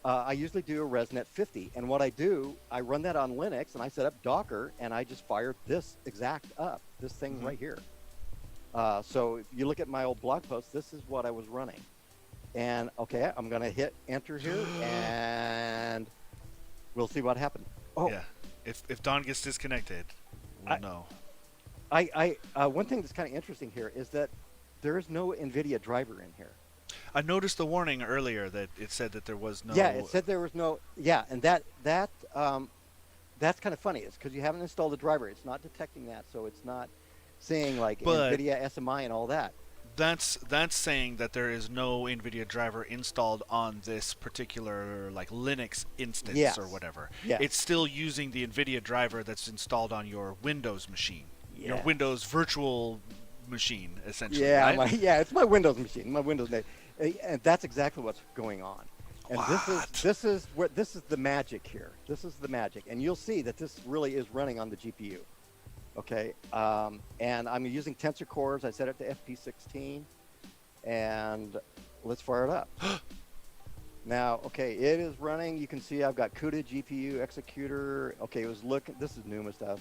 S2: I usually do a ResNet 50. And what I do, I run that on Linux, and I set up Docker, and I just fire this exact up, this thing right here. So if you look at my old blog post, this is what I was running. And, okay, I'm going to hit enter here, and we'll see what happens. Oh.
S1: Yeah. If Don gets disconnected, we'll know.
S2: One thing that's kind of interesting here is that there is no NVIDIA driver in here.
S1: I noticed the warning earlier that it said that there was no.
S2: Yeah, it said there was no. Yeah, and that's kind of funny. It's because you haven't installed the driver. It's not detecting that, so it's not saying like NVIDIA SMI and all that.
S1: That's saying that there is no NVIDIA driver installed on this particular like Linux instance or whatever.
S2: Yes.
S1: It's still using the NVIDIA driver that's installed on your Windows machine, your
S2: Yeah.
S1: Windows virtual machine, essentially.
S2: Yeah,
S1: right?
S2: it's my Windows machine, my Windows name, and that's exactly what's going on. And this is the magic here. This is the magic, and you'll see that this really is running on the GPU. Okay, and I'm using Tensor cores. I set it to FP16, and let's fire it up. Now, okay, it is running. You can see I've got CUDA GPU executor. Okay, it was looking. This is NUMA stuff.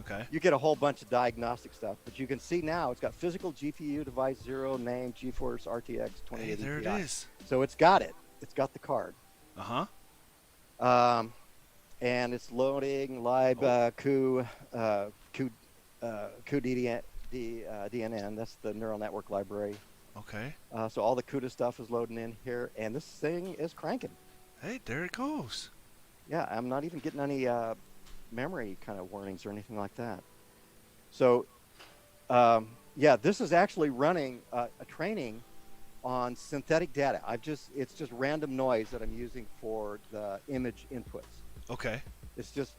S1: Okay.
S2: You get a whole bunch of diagnostic stuff, but you can see now it's got physical GPU device 0 name GeForce RTX 2080
S1: Hey, there
S2: Ti.
S1: it is.
S2: So it's got it. It's got the card. And it's loading lib DNN. That's the neural network library.
S1: Okay.
S2: So all the CUDA stuff is loading in here, and this thing is cranking.
S1: Hey, there it goes.
S2: Yeah, I'm not even getting any memory kind of warnings or anything like that. So, yeah, this is actually running a training on synthetic data. It's just random noise that I'm using for the image inputs.
S1: Okay.
S2: It's just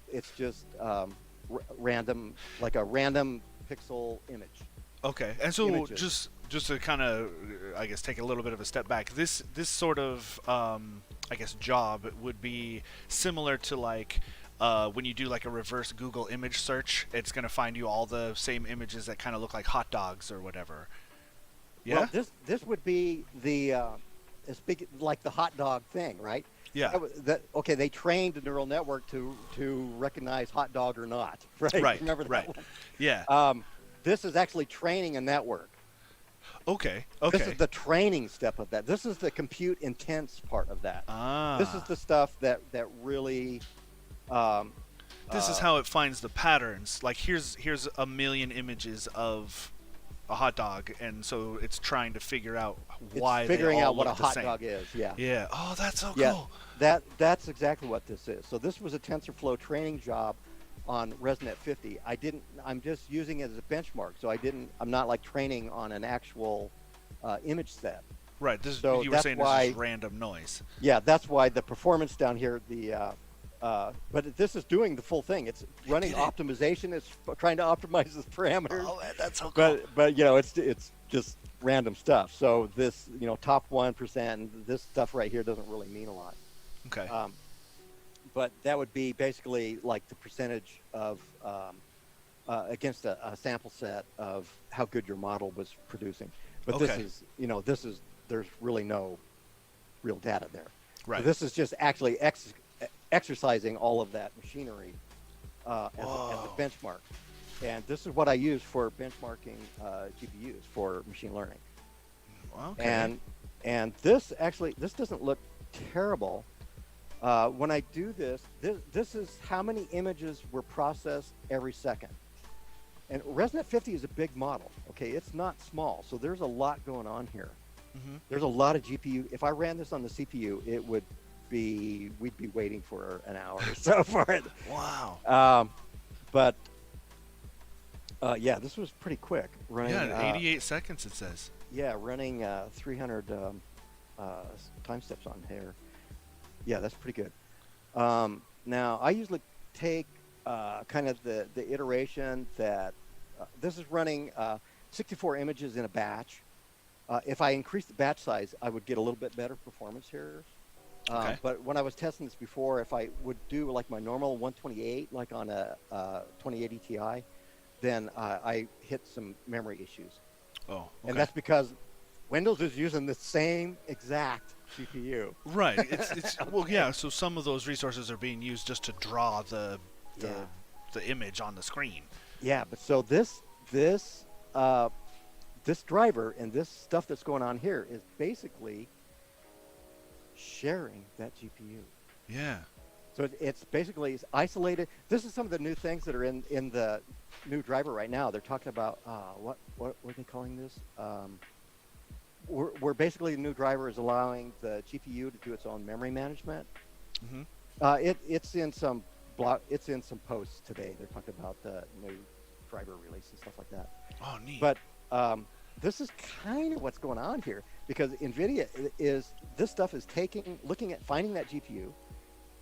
S2: random, like a random pixel image.
S1: Okay, and so
S2: images.
S1: just to kind of, I guess, take a little bit of a step back. This sort of, I guess, job would be similar to like when you do like a reverse Google image search. It's going to find you all the same images that kind of look like hot dogs or whatever.
S2: Well,
S1: Yeah.
S2: this would be the as big like the hot dog thing, right?
S1: Yeah.
S2: Okay, they trained a neural network to recognize hot dog or not, right?
S1: Right.
S2: Remember that
S1: Right.
S2: one?
S1: Yeah.
S2: This is actually training a network.
S1: Okay.
S2: This is
S1: Okay.
S2: the training step of that. This is the compute intense part of that. This is
S1: Ah.
S2: the stuff that really um,
S1: This is
S2: uh,
S1: how it finds the patterns. Like here's a million images of a hot dog, and so it's trying to figure out
S2: it's
S1: why they
S2: figuring
S1: all
S2: out what a
S1: look the
S2: hot
S1: same.
S2: dog is. Yeah.
S1: Yeah. Oh, that's so
S2: Yeah,
S1: cool.
S2: that's exactly what this is. So this was a TensorFlow training job on ResNet 50. I'm just using it as a benchmark. So I'm not like training on an actual image set.
S1: Right. This
S2: So
S1: you were
S2: that's
S1: saying this
S2: why,
S1: is random noise.
S2: yeah, that's why the performance down here, but this is doing the full thing. It's running
S1: did it.
S2: optimization. It's trying to optimize the parameters.
S1: Oh, that's so cool.
S2: But it's just random stuff. So this top 1%, this stuff right here doesn't really mean a lot.
S1: Okay.
S2: But that would be basically like the percentage of against a sample set of how good your model was producing. But
S1: Okay.
S2: this is there's really no real data there.
S1: Right.
S2: So this is just actually exercising all of that machinery as
S1: Whoa.
S2: a benchmark. And this is what I use for benchmarking GPUs for machine learning.
S1: Okay.
S2: And this doesn't look terrible. When I do this is how many images were processed every second. And ResNet 50 is a big model. Okay, it's not small, so there's a lot going on here. There's a lot of GPU. If I ran this on the CPU, we'd be waiting for an hour or so for it.
S1: Wow.
S2: But yeah, this was pretty quick. Running,
S1: Yeah, 88 seconds it says.
S2: yeah, running 300 time steps on here. Yeah, that's pretty good. Now, I usually take kind of the iteration that this is running 64 images in a batch. If I increase the batch size, I would get a little bit better performance here.
S1: Okay.
S2: But when I was testing this before, if I would do like my normal 128, like on a 2080 Ti, then I hit some memory issues.
S1: Oh, okay.
S2: And that's because Windows is using the same exact GPU.
S1: Right. It's well, yeah. So some of those resources are being used just to draw the image on the screen.
S2: Yeah, but so this driver and this stuff that's going on here is basically sharing that GPU.
S1: Yeah.
S2: So it's basically isolated. This is some of the new things that are in the new driver right now. They're talking about what are they calling this? Where basically the new driver is allowing the GPU to do its own memory management.
S1: Mm-hmm.
S2: It's in some posts today. They're talking about the new driver release and stuff like that.
S1: Oh, neat.
S2: But this is kind of what's going on here, because NVIDIA this stuff is looking at finding that GPU,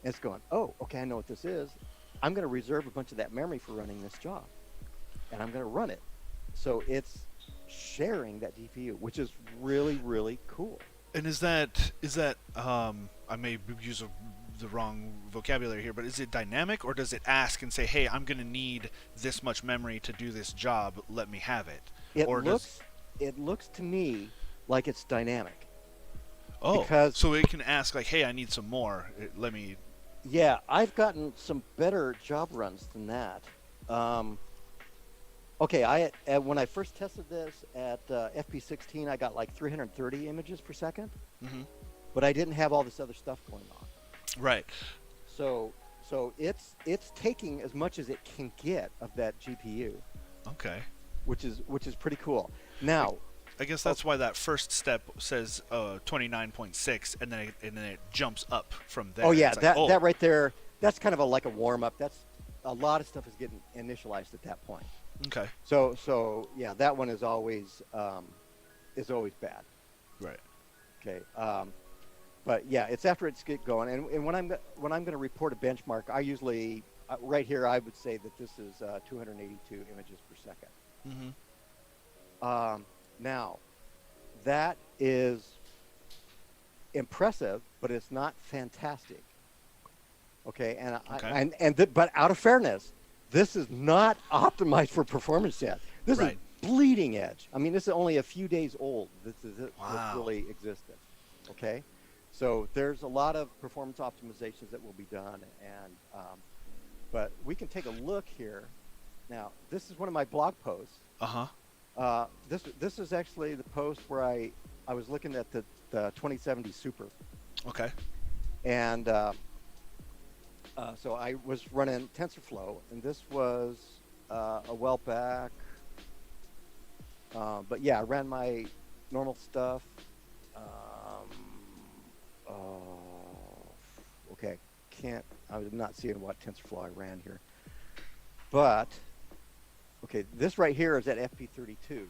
S2: and it's going, oh, okay, I know what this is. I'm going to reserve a bunch of that memory for running this job, and I'm going to run it. So it's sharing that GPU, which is really, really cool.
S1: And is that I may use the wrong vocabulary here, but is it dynamic, or does it ask and say, "Hey, I'm going to need this much memory to do this job. Let me have it."
S2: It looks to me like it's dynamic.
S1: Oh,
S2: because
S1: so it can ask like, "Hey, I need some more. Let me."
S2: Yeah, I've gotten some better job runs than that. Okay, when I first tested this at FP16, I got like 330 images per second,
S1: Mm-hmm.
S2: but I didn't have all this other stuff going on.
S1: Right.
S2: So it's taking as much as it can get of that GPU,
S1: Okay.
S2: which is pretty cool. Now,
S1: I guess that's why that first step says 29.6, and then it jumps up from there.
S2: oh yeah,
S1: It's like,
S2: that right there, that's kind of like a warm up. That's a lot of stuff is getting initialized at that point.
S1: Okay.
S2: So yeah, that one is always bad.
S1: Right.
S2: Okay. But yeah, it's after it's get going, and when I'm going to report a benchmark, I usually right here I would say that this is 282 images per second.
S1: Mm-hmm.
S2: Now, that is impressive, but it's not fantastic. Okay,
S1: Okay.
S2: but out of fairness, this is not optimized for performance yet. This is
S1: Right.
S2: bleeding edge. I mean, this is only a few days old. This is it
S1: Wow.
S2: really existed. Okay, so there's a lot of performance optimizations that will be done, and but we can take a look here. Now, this is one of my blog posts.
S1: Uh-huh.
S2: This is actually the post where I was looking at the 2070 Super,
S1: Okay.
S2: and so I was running TensorFlow, and this was a while back. But yeah, I ran my normal stuff. Okay, I was not seeing what TensorFlow I ran here. But, okay, this right here is at FP32.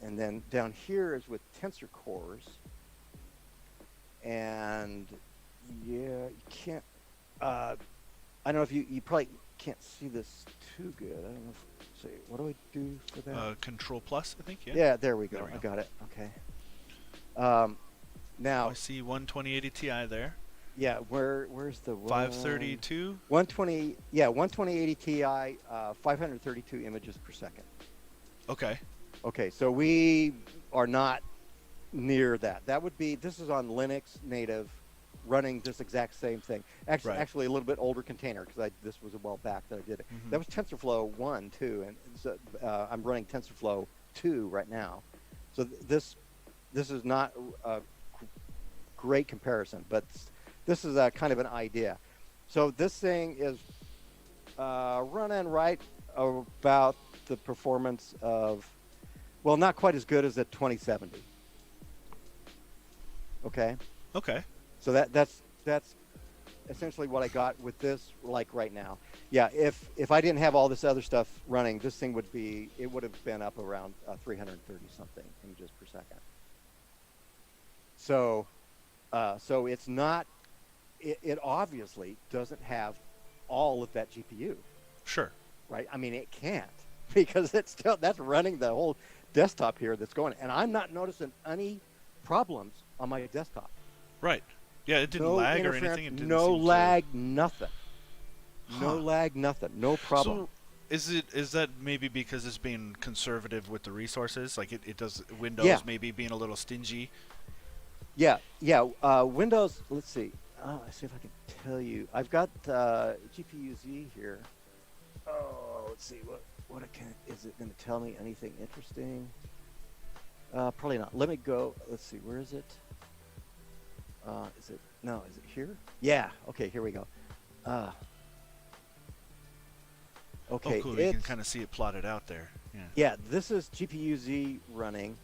S2: And then down here is with tensor cores. And yeah, you can't, I don't know if you probably can't see this too good. I don't know if, say, what do I do for that?
S1: Control plus, I think. Yeah.
S2: Yeah, there we go.
S1: There we
S2: I
S1: go.
S2: got it. Okay. Now,
S1: I see 12080 Ti there.
S2: yeah, where's the
S1: 532.
S2: 120? Yeah, 12080 Ti, 532 images per second.
S1: Okay.
S2: Okay, so we are not near that. That would be, this is on Linux native, running this exact same thing.
S1: Right.
S2: Actually a little bit older container, because this was a while back that I did it.
S1: Mhm.
S2: That was TensorFlow 1, 2, and so, I'm running TensorFlow 2 right now. So this is not a great comparison, but this is a kind of an idea. So this thing is running right about the performance of, well, not quite as good as the 2070. Okay.
S1: Okay.
S2: So that's essentially what I got with this, like right now. Yeah, if I didn't have all this other stuff running, this thing would have been up around 330 something images per second. So it's not, it obviously doesn't have all of that GPU,
S1: Sure.
S2: right? I mean, it can't, because that's running the whole desktop here that's going, and I'm not noticing any problems on my desktop.
S1: Right. Yeah, it didn't
S2: No
S1: lag or
S2: interference,
S1: anything. It didn't
S2: no
S1: seem to-
S2: lag, nothing. No
S1: Huh.
S2: lag, nothing. No problem.
S1: So is that maybe because it's being conservative with the resources? Like it does Windows
S2: Yeah.
S1: maybe being a little stingy?
S2: Yeah. Windows. Let's see. Let's see if I can tell you. I've got GPU-Z here. Oh, let's see. Is it going to tell me anything interesting? Probably not. Let me go. Let's see. Where is it? Is it here? Yeah. Okay. Here we go. Okay.
S1: Oh, cool. You can kind of see it plotted out there. Yeah.
S2: Yeah, this is GPU-Z running.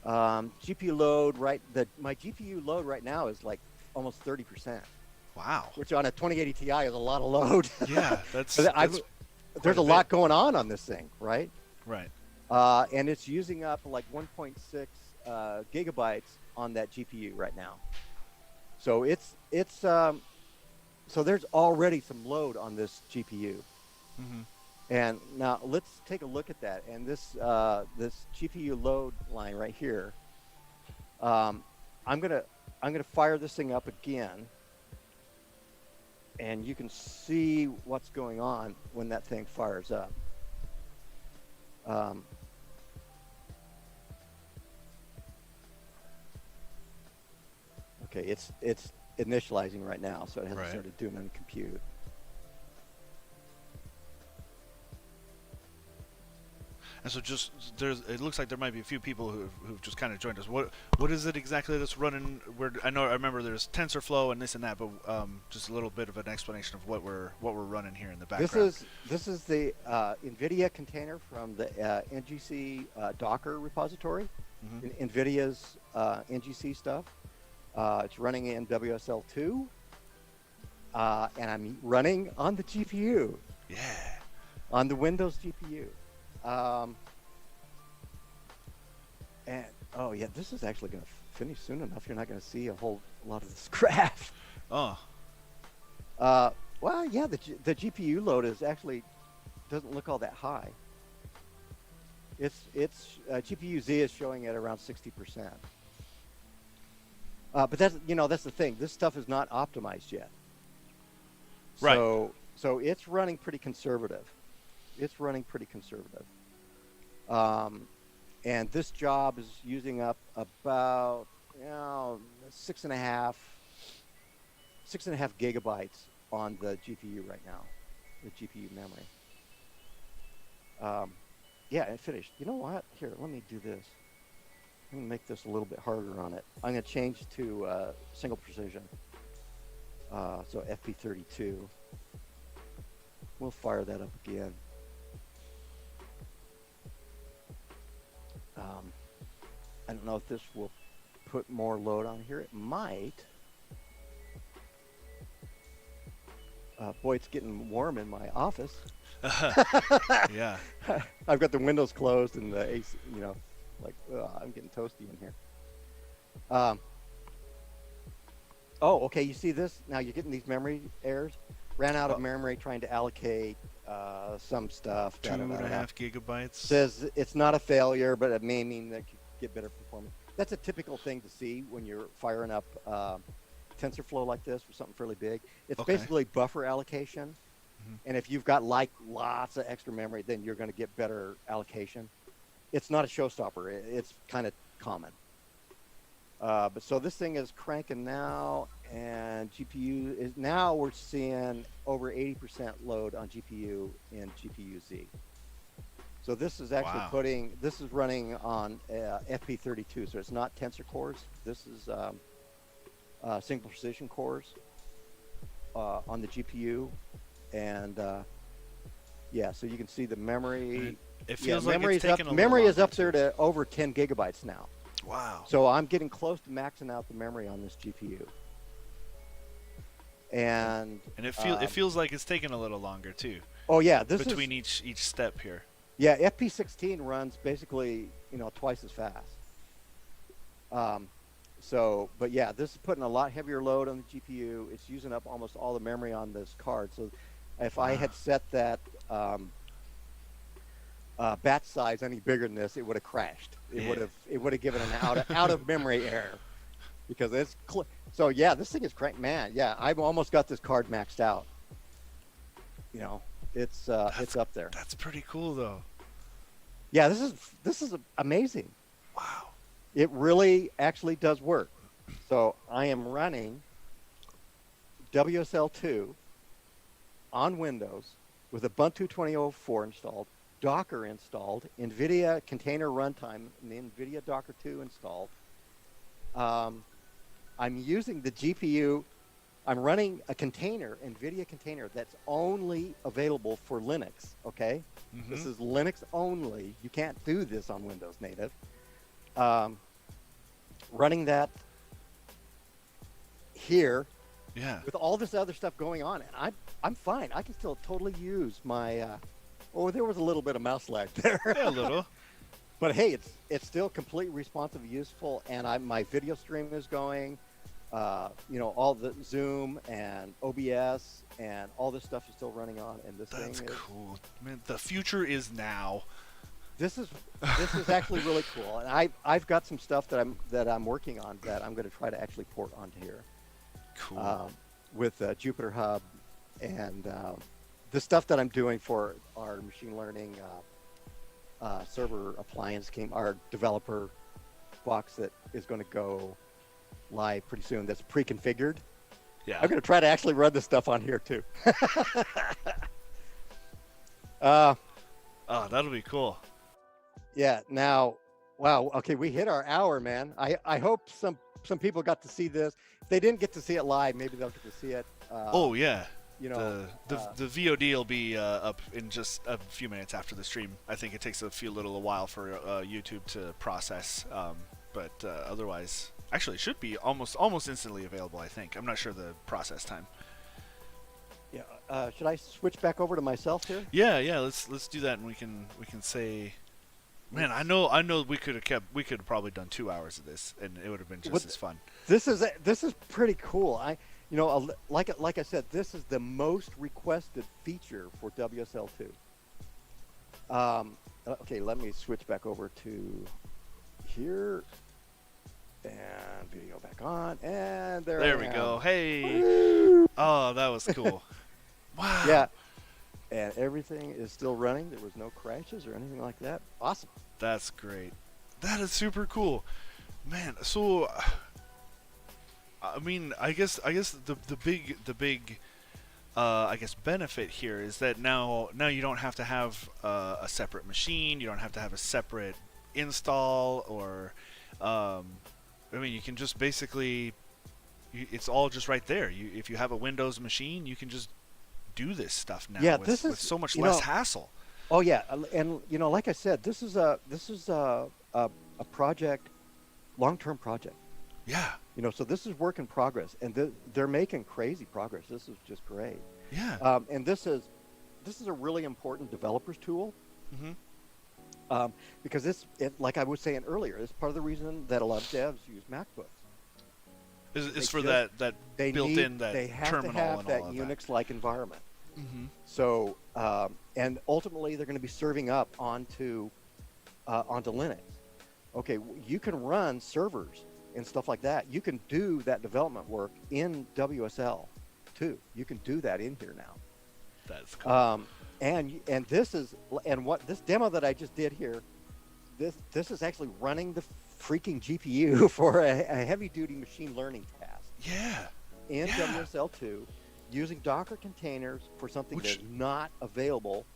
S2: GPU load my GPU load right now is like almost 30%,
S1: Wow.
S2: which on a 2080 Ti is a lot of load.
S1: Yeah, that's,
S2: But
S1: that's
S2: there's a
S1: a
S2: lot
S1: bit.
S2: going on this thing, right?
S1: right.
S2: And it's using up like 1.6 gigabytes on that GPU right now. So so there's already some load on this GPU.
S1: Mm-hmm.
S2: And now let's take a look at that. And this GPU load line right here, I'm gonna fire this thing up again, and you can see what's going on when that thing fires up. Okay, it's initializing right now, so it hasn't
S1: Right.
S2: started doing any compute.
S1: And so it looks like there might be a few people who've just kind of joined us. What is it exactly that's running? I remember there's TensorFlow and this and that, but just a little bit of an explanation of what we're running here in the background.
S2: This is the NVIDIA container from the NGC Docker repository.
S1: Mm-hmm.
S2: NVIDIA's NGC stuff. It's running in WSL2, and I'm running on the GPU,
S1: Yeah.
S2: on the Windows GPU. And oh yeah, this is actually going to finish soon enough. You're not going to see a whole lot of this graph.
S1: Oh.
S2: Well, yeah, the GPU load is actually doesn't look all that high. It's GPU Z is showing at around 60%. But that's that's the thing. This stuff is not optimized yet.
S1: Right.
S2: So it's running pretty conservative. And this job is using up about 6.5 gigabytes on the GPU right now, the GPU memory. Yeah, it finished. You know what? Here, let me do this. I'm going to make this a little bit harder on it. I'm going to change to single precision. So FP32. We'll fire that up again. I don't know if this will put more load on here. It might. Boy, it's getting warm in my office.
S1: Yeah.
S2: I've got the windows closed and the AC, I'm getting toasty in here. Oh, okay, you see this? Now you're getting these memory errors. Ran out of memory trying to allocate some stuff.
S1: 2.5 gigabytes.
S2: Says it's not a failure, but it may mean that you get better performance. That's a typical thing to see when you're firing up TensorFlow like this or something fairly big. It's basically buffer allocation. And if you've got lots of extra memory, then you're going to get better allocation. It's not a showstopper. It's kind of common. But so this thing is cranking now, and GPU is now we're seeing over 80% load on GPU in GPU Z. So this is actually this is running on FP32, so it's not tensor cores. This is single precision cores on the GPU, and yeah, so you can see the memory.
S1: It feels like it's taking a little
S2: memory is up
S1: longer,
S2: there to over 10 gigabytes now.
S1: Wow.
S2: So I'm getting close to maxing out the memory on this GPU. And
S1: it feels like it's taking a little longer too.
S2: Oh yeah,
S1: between each step here.
S2: Yeah, FP16 runs basically twice as fast. But yeah, this is putting a lot heavier load on the GPU. It's using up almost all the memory on this card. So if I had set that batch size any bigger than this, it would have crashed. It would have given an out of memory error, because it's so yeah, this thing is crank, man. Yeah, I've almost got this card maxed out. It's up there.
S1: That's pretty cool though.
S2: Yeah, this is amazing.
S1: Wow.
S2: It really actually does work. So I am running WSL2 on Windows with Ubuntu 2004 installed, Docker installed, NVIDIA Container Runtime, and the NVIDIA Docker 2 installed. I'm using the GPU. I'm running a container, NVIDIA container, that's only available for Linux, okay? Mm-hmm. This is Linux only. You can't do this on Windows native. Running that here,
S1: yeah,
S2: with all this other stuff going on, and I'm fine. I can still totally use my. There was a little bit of mouse lag there.
S1: Yeah, a little.
S2: But hey, it's still completely responsive, useful, and my video stream is going. All the Zoom and OBS and all this stuff is still running on, and
S1: That's cool, man. The future is now.
S2: This is actually really cool, and I've got some stuff that I'm working on that I'm going to try to actually port onto here.
S1: Cool.
S2: With Jupyter Hub and the stuff that I'm doing for our machine learning server appliance our developer box that is going to go live pretty soon. That's pre-configured.
S1: Yeah.
S2: I'm going to try to actually run this stuff on here too.
S1: That'll be cool.
S2: Yeah. Now, wow. Okay, we hit our hour, man. I hope some people got to see this. If they didn't get to see it live, maybe they'll get to see it.
S1: Oh yeah. The VOD will be up in just a few minutes after the stream. I think it takes a while for YouTube to process, but otherwise, actually, it should be almost instantly available. I think. I'm not sure the process time.
S2: Yeah. Should I switch back over to myself here?
S1: Yeah. Let's do that, and we can say. Man, I know we could have probably done 2 hours of this, and it would have been just as fun.
S2: This is pretty cool. Like I said, this is the most requested feature for WSL2. okay, let me switch back over to here, and video back on, and there
S1: we
S2: I
S1: go.
S2: am.
S1: Hey.
S2: Woo!
S1: Oh, that was cool. Wow.
S2: Yeah, and everything is still running. There was no crashes or anything like that. Awesome.
S1: That's great. That is super cool, man. So, I mean, I guess the big I guess benefit here is that now you don't have to have a separate machine. You don't have to have a separate install or I mean, you can just basically it's all just right there. If you have a Windows machine, you can just do this stuff now with so much less hassle.
S2: Oh yeah, and like I said, this is a project, long-term project.
S1: Yeah.
S2: So this is work in progress, and they're making crazy progress. This is just great.
S1: Yeah.
S2: And this is a really important developers tool.
S1: Mm-hmm.
S2: Because like I was saying earlier, it's part of the reason that a lot of devs use MacBooks.
S1: Is for that built-in that
S2: they have
S1: terminal
S2: to have
S1: and
S2: that
S1: all of
S2: Unix-like environment.
S1: Mm-hmm.
S2: So, and ultimately they're going to be serving up onto Linux. Okay, you can run servers and stuff like that. You can do that development work in WSL too. You can do that in here now.
S1: That's cool.
S2: And this what this demo that I just did here, this is actually running the freaking GPU for a heavy-duty machine learning task.
S1: Yeah.
S2: In WSL2, using Docker containers for something that's not available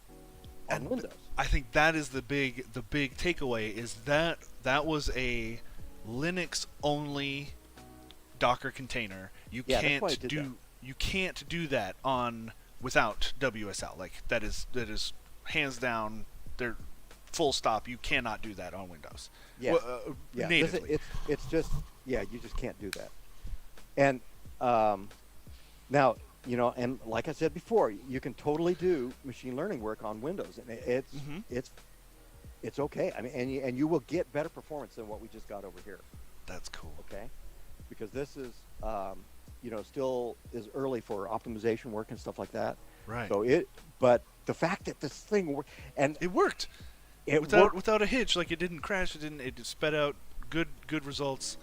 S2: on Windows.
S1: I think that is the big takeaway is that was a Linux only Docker container. You can't do that without WSL. Like that is hands down. They're full stop. You cannot do that on Windows.
S2: Yeah,
S1: natively.
S2: It's just you just can't do that. And now and like I said before, you can totally do machine learning work on Windows, and it's okay. I mean, and you will get better performance than what we just got over here.
S1: That's cool.
S2: Okay, because this is still is early for optimization work and stuff like that.
S1: Right.
S2: But the fact that this thing and
S1: it worked. Without a hitch, like it didn't crash. It sped out good results.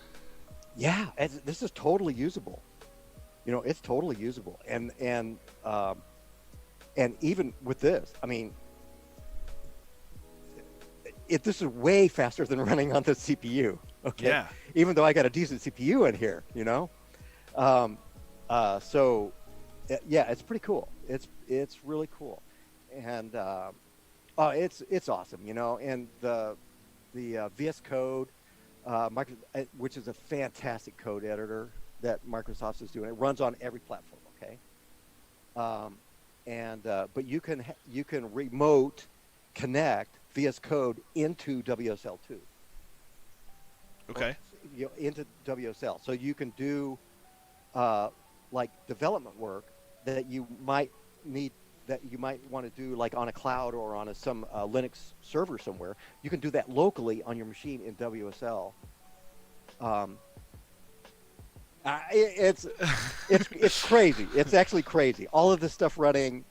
S2: Yeah, this is totally usable. It's totally usable, and even with this, I mean, this is way faster than running on the CPU. Okay.
S1: Yeah.
S2: Even though I got a decent CPU in here, so yeah, it's pretty cool. It's really cool, and it's awesome, and the VS Code, which is a fantastic code editor that Microsoft is doing. It runs on every platform, okay? But you can remote connect VS Code into WSL2.
S1: Okay.
S2: Into WSL, so you can do like development work that you might want to do like on a cloud or on some Linux server somewhere. You can do that locally on your machine in WSL. It's crazy. It's actually crazy. All of this stuff running,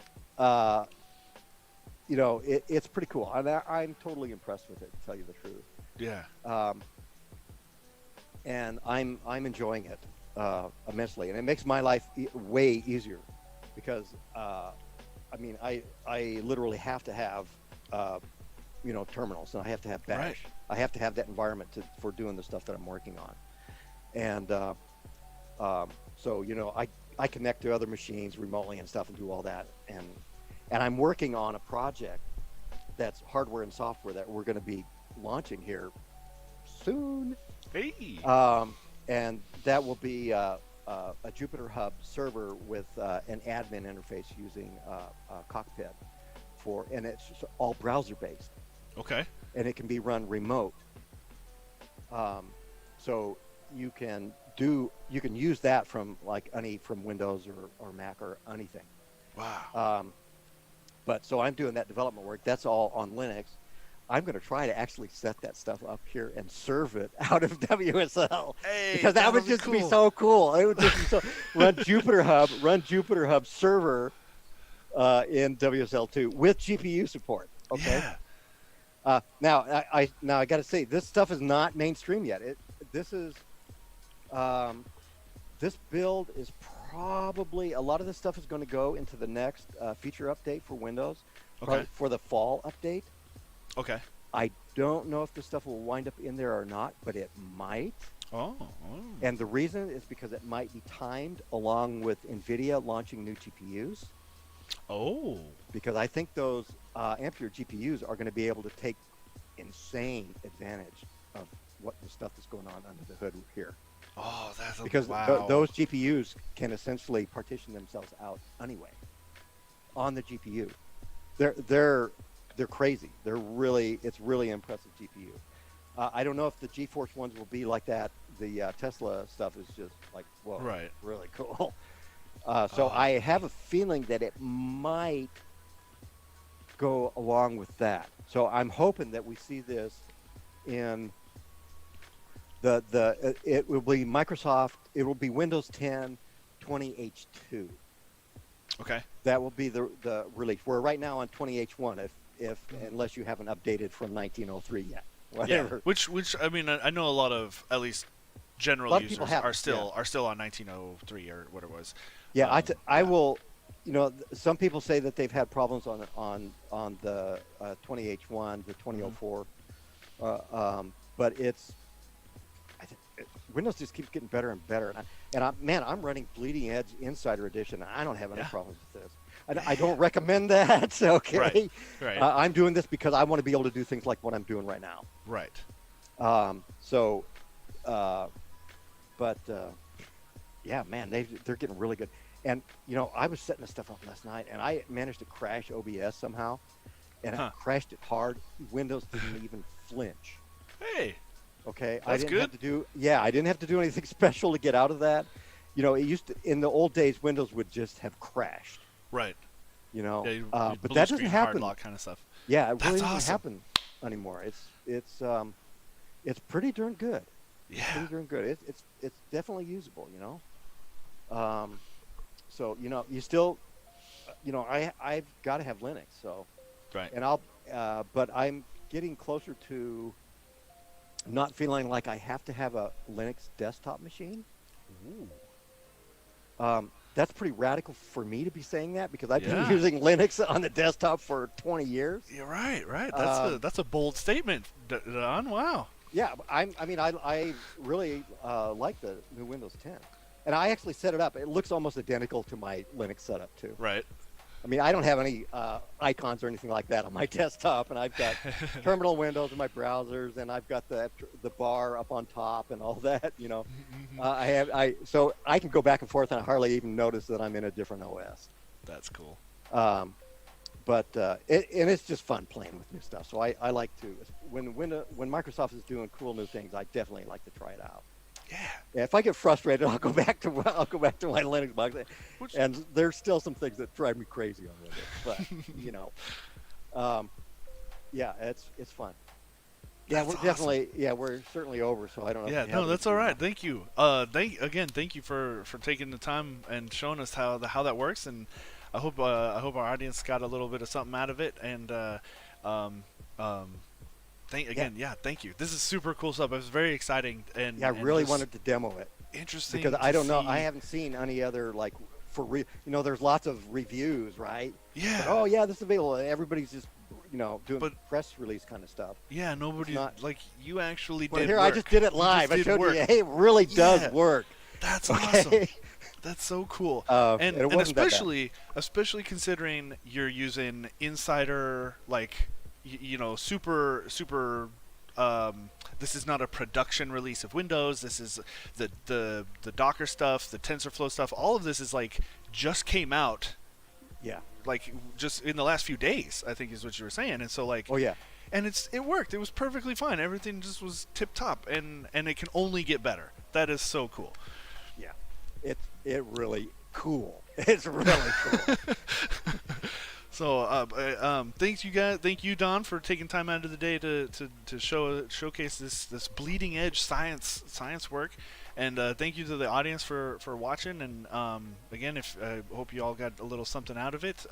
S2: it's pretty cool. And I'm totally impressed with it, to tell you the truth.
S1: Yeah.
S2: And I'm enjoying it immensely, and it makes my life way easier because I mean I literally have to have terminals, and I have to have Bash.
S1: Right.
S2: I have to have that environment for doing the stuff that I'm working on, and so I connect to other machines remotely and stuff and do all that, and I'm working on a project that's hardware and software that we're going to be launching here soon.
S1: Hey.
S2: And that will be a Jupyter Hub server with an admin interface using Cockpit and it's all browser based.
S1: Okay.
S2: And it can be run remote. So you can use that from Windows or Mac or anything.
S1: Wow.
S2: But so I'm doing that development work. That's all on Linux. I'm going to try to actually set that stuff up here and serve it out of WSL, because that would just be so cool. It would just be so run Jupyter Hub server in WSL2 with GPU support. Okay. Now I got to say this stuff is not mainstream yet. This is um, this build is probably a lot of this stuff is going to go into the next feature update for Windows,
S1: Okay.
S2: probably for the fall update.
S1: Okay.
S2: I don't know if this stuff will wind up in there or not, but it might.
S1: Oh.
S2: And the reason is because it might be timed along with Nvidia launching new GPUs.
S1: Oh.
S2: Because I think those Ampere GPUs are going to be able to take insane advantage of what the stuff that's going on under the hood here.
S1: Oh, that's a
S2: Because
S1: wow.
S2: those GPUs can essentially partition themselves out anyway on the GPU. They're crazy. It's really impressive GPU. I don't know if the GeForce ones will be like that. The Tesla stuff is just like, whoa,
S1: Right.
S2: really cool. So I have a feeling that it might go along with that. So I'm hoping that we see this in it will be Microsoft. It will be Windows 10 20H2.
S1: Okay.
S2: That will be the release. We're right now on 20H1. If unless you haven't updated from 1903 yet. Whatever.
S1: Yeah. Which I mean I know a lot of at least general
S2: lot of people
S1: users
S2: have
S1: are
S2: it,
S1: still on 1903 or what it was.
S2: Yeah, I
S1: yeah.
S2: will. You know, some people say that they've had problems on the 20H1, the 2004, but Windows just keeps getting better and better. Man, I'm running Bleeding Edge Insider Edition. I don't have any problems with this. I don't recommend that. Okay,
S1: Right.
S2: I'm doing this because I want to be able to do things like what I'm doing right now.
S1: Right.
S2: Yeah, man, they're getting really good. And you know, I was setting this stuff up last night, and I managed to crash OBS somehow, and I crashed it hard. Windows didn't even flinch.
S1: Hey.
S2: Okay,
S1: That's good.
S2: I didn't have to do anything special to get out of that. You know, it used to in the old days, Windows would just have crashed.
S1: Right.
S2: You know,
S1: Yeah,
S2: but
S1: blue
S2: that doesn't
S1: screen,
S2: happen.
S1: hard lock kind of stuff.
S2: Yeah, it
S1: That's
S2: really doesn't
S1: awesome.
S2: happen anymore. It's pretty darn good.
S1: Yeah.
S2: It's pretty darn good. It's definitely usable. You know. So you know, you still, you know, I've got to have Linux. So.
S1: Right.
S2: And but I'm getting closer to not feeling like I have to have a Linux desktop machine.
S1: Ooh.
S2: That's pretty radical for me to be saying that because I've been
S1: Yeah.
S2: using Linux on the desktop for 20 years.
S1: You're right. That's a bold statement, Don. Wow.
S2: Yeah, I really like the new Windows 10, and I actually set it up. It looks almost identical to my Linux setup too.
S1: Right.
S2: I mean, I don't have any icons or anything like that on my desktop, and I've got terminal windows in my browsers, and I've got the bar up on top and all that. You know, so I can go back and forth, and I hardly even notice that I'm in a different OS.
S1: That's cool.
S2: But it's just fun playing with new stuff. So I like to when Microsoft is doing cool new things, I definitely like to try it out. Yeah, if I get frustrated, I'll go back to my Linux box, and there's still some things that drive me crazy on Windows. But you know, yeah, it's fun. Yeah,
S1: That's
S2: we're
S1: awesome.
S2: we're certainly over. So I don't know.
S1: Yeah,
S2: if you
S1: no,
S2: have
S1: that's
S2: anything
S1: all right.
S2: else.
S1: Thank you. Thank you for taking the time and showing us how that works. And I hope our audience got a little bit of something out of it. And thank you. This is super cool stuff. It was very exciting. And
S2: Yeah, I really wanted to demo it.
S1: Interesting
S2: Because I
S1: to
S2: don't know,
S1: see-
S2: I haven't seen any other like you know, there's lots of reviews, right?
S1: Yeah.
S2: But, oh yeah, this is available. And everybody's just doing
S1: But-
S2: press release kind of stuff.
S1: Yeah, nobody
S2: not-
S1: like you actually
S2: But
S1: did.
S2: here,
S1: work.
S2: I just did it
S1: You
S2: live. I
S1: did
S2: showed
S1: work.
S2: you. Hey, it really does
S1: Yeah.
S2: work.
S1: That's
S2: Okay?
S1: awesome. That's so cool.
S2: And it wasn't that bad.
S1: especially considering you're using insider, like super. This is not a production release of Windows. This is the Docker stuff, the TensorFlow stuff. All of this is like just came out,
S2: Yeah.
S1: like just in the last few days. I think is what you were saying. And so like,
S2: Oh yeah.
S1: and it worked. It was perfectly fine. Everything just was tip top, and it can only get better. That is so cool.
S2: Yeah. It really cool. It's really cool.
S1: So, thanks you guys. Thank you, Don, for taking time out of the day to showcase this bleeding edge science work. And thank you to the audience for watching. And again, if I hope you all got a little something out of it.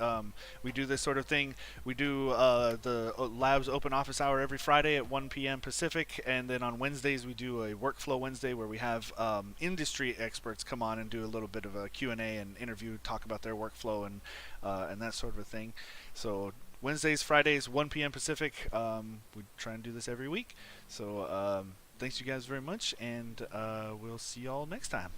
S1: We do this sort of thing. We do the labs open office hour every Friday at 1 p.m. Pacific, and then on Wednesdays we do a workflow Wednesday where we have industry experts come on and do a little bit of a Q&A and interview, talk about their workflow and that sort of a thing. So Wednesdays, Fridays, 1 p.m. Pacific. We try and do this every week. So thanks you guys very much, and we'll see y'all next time.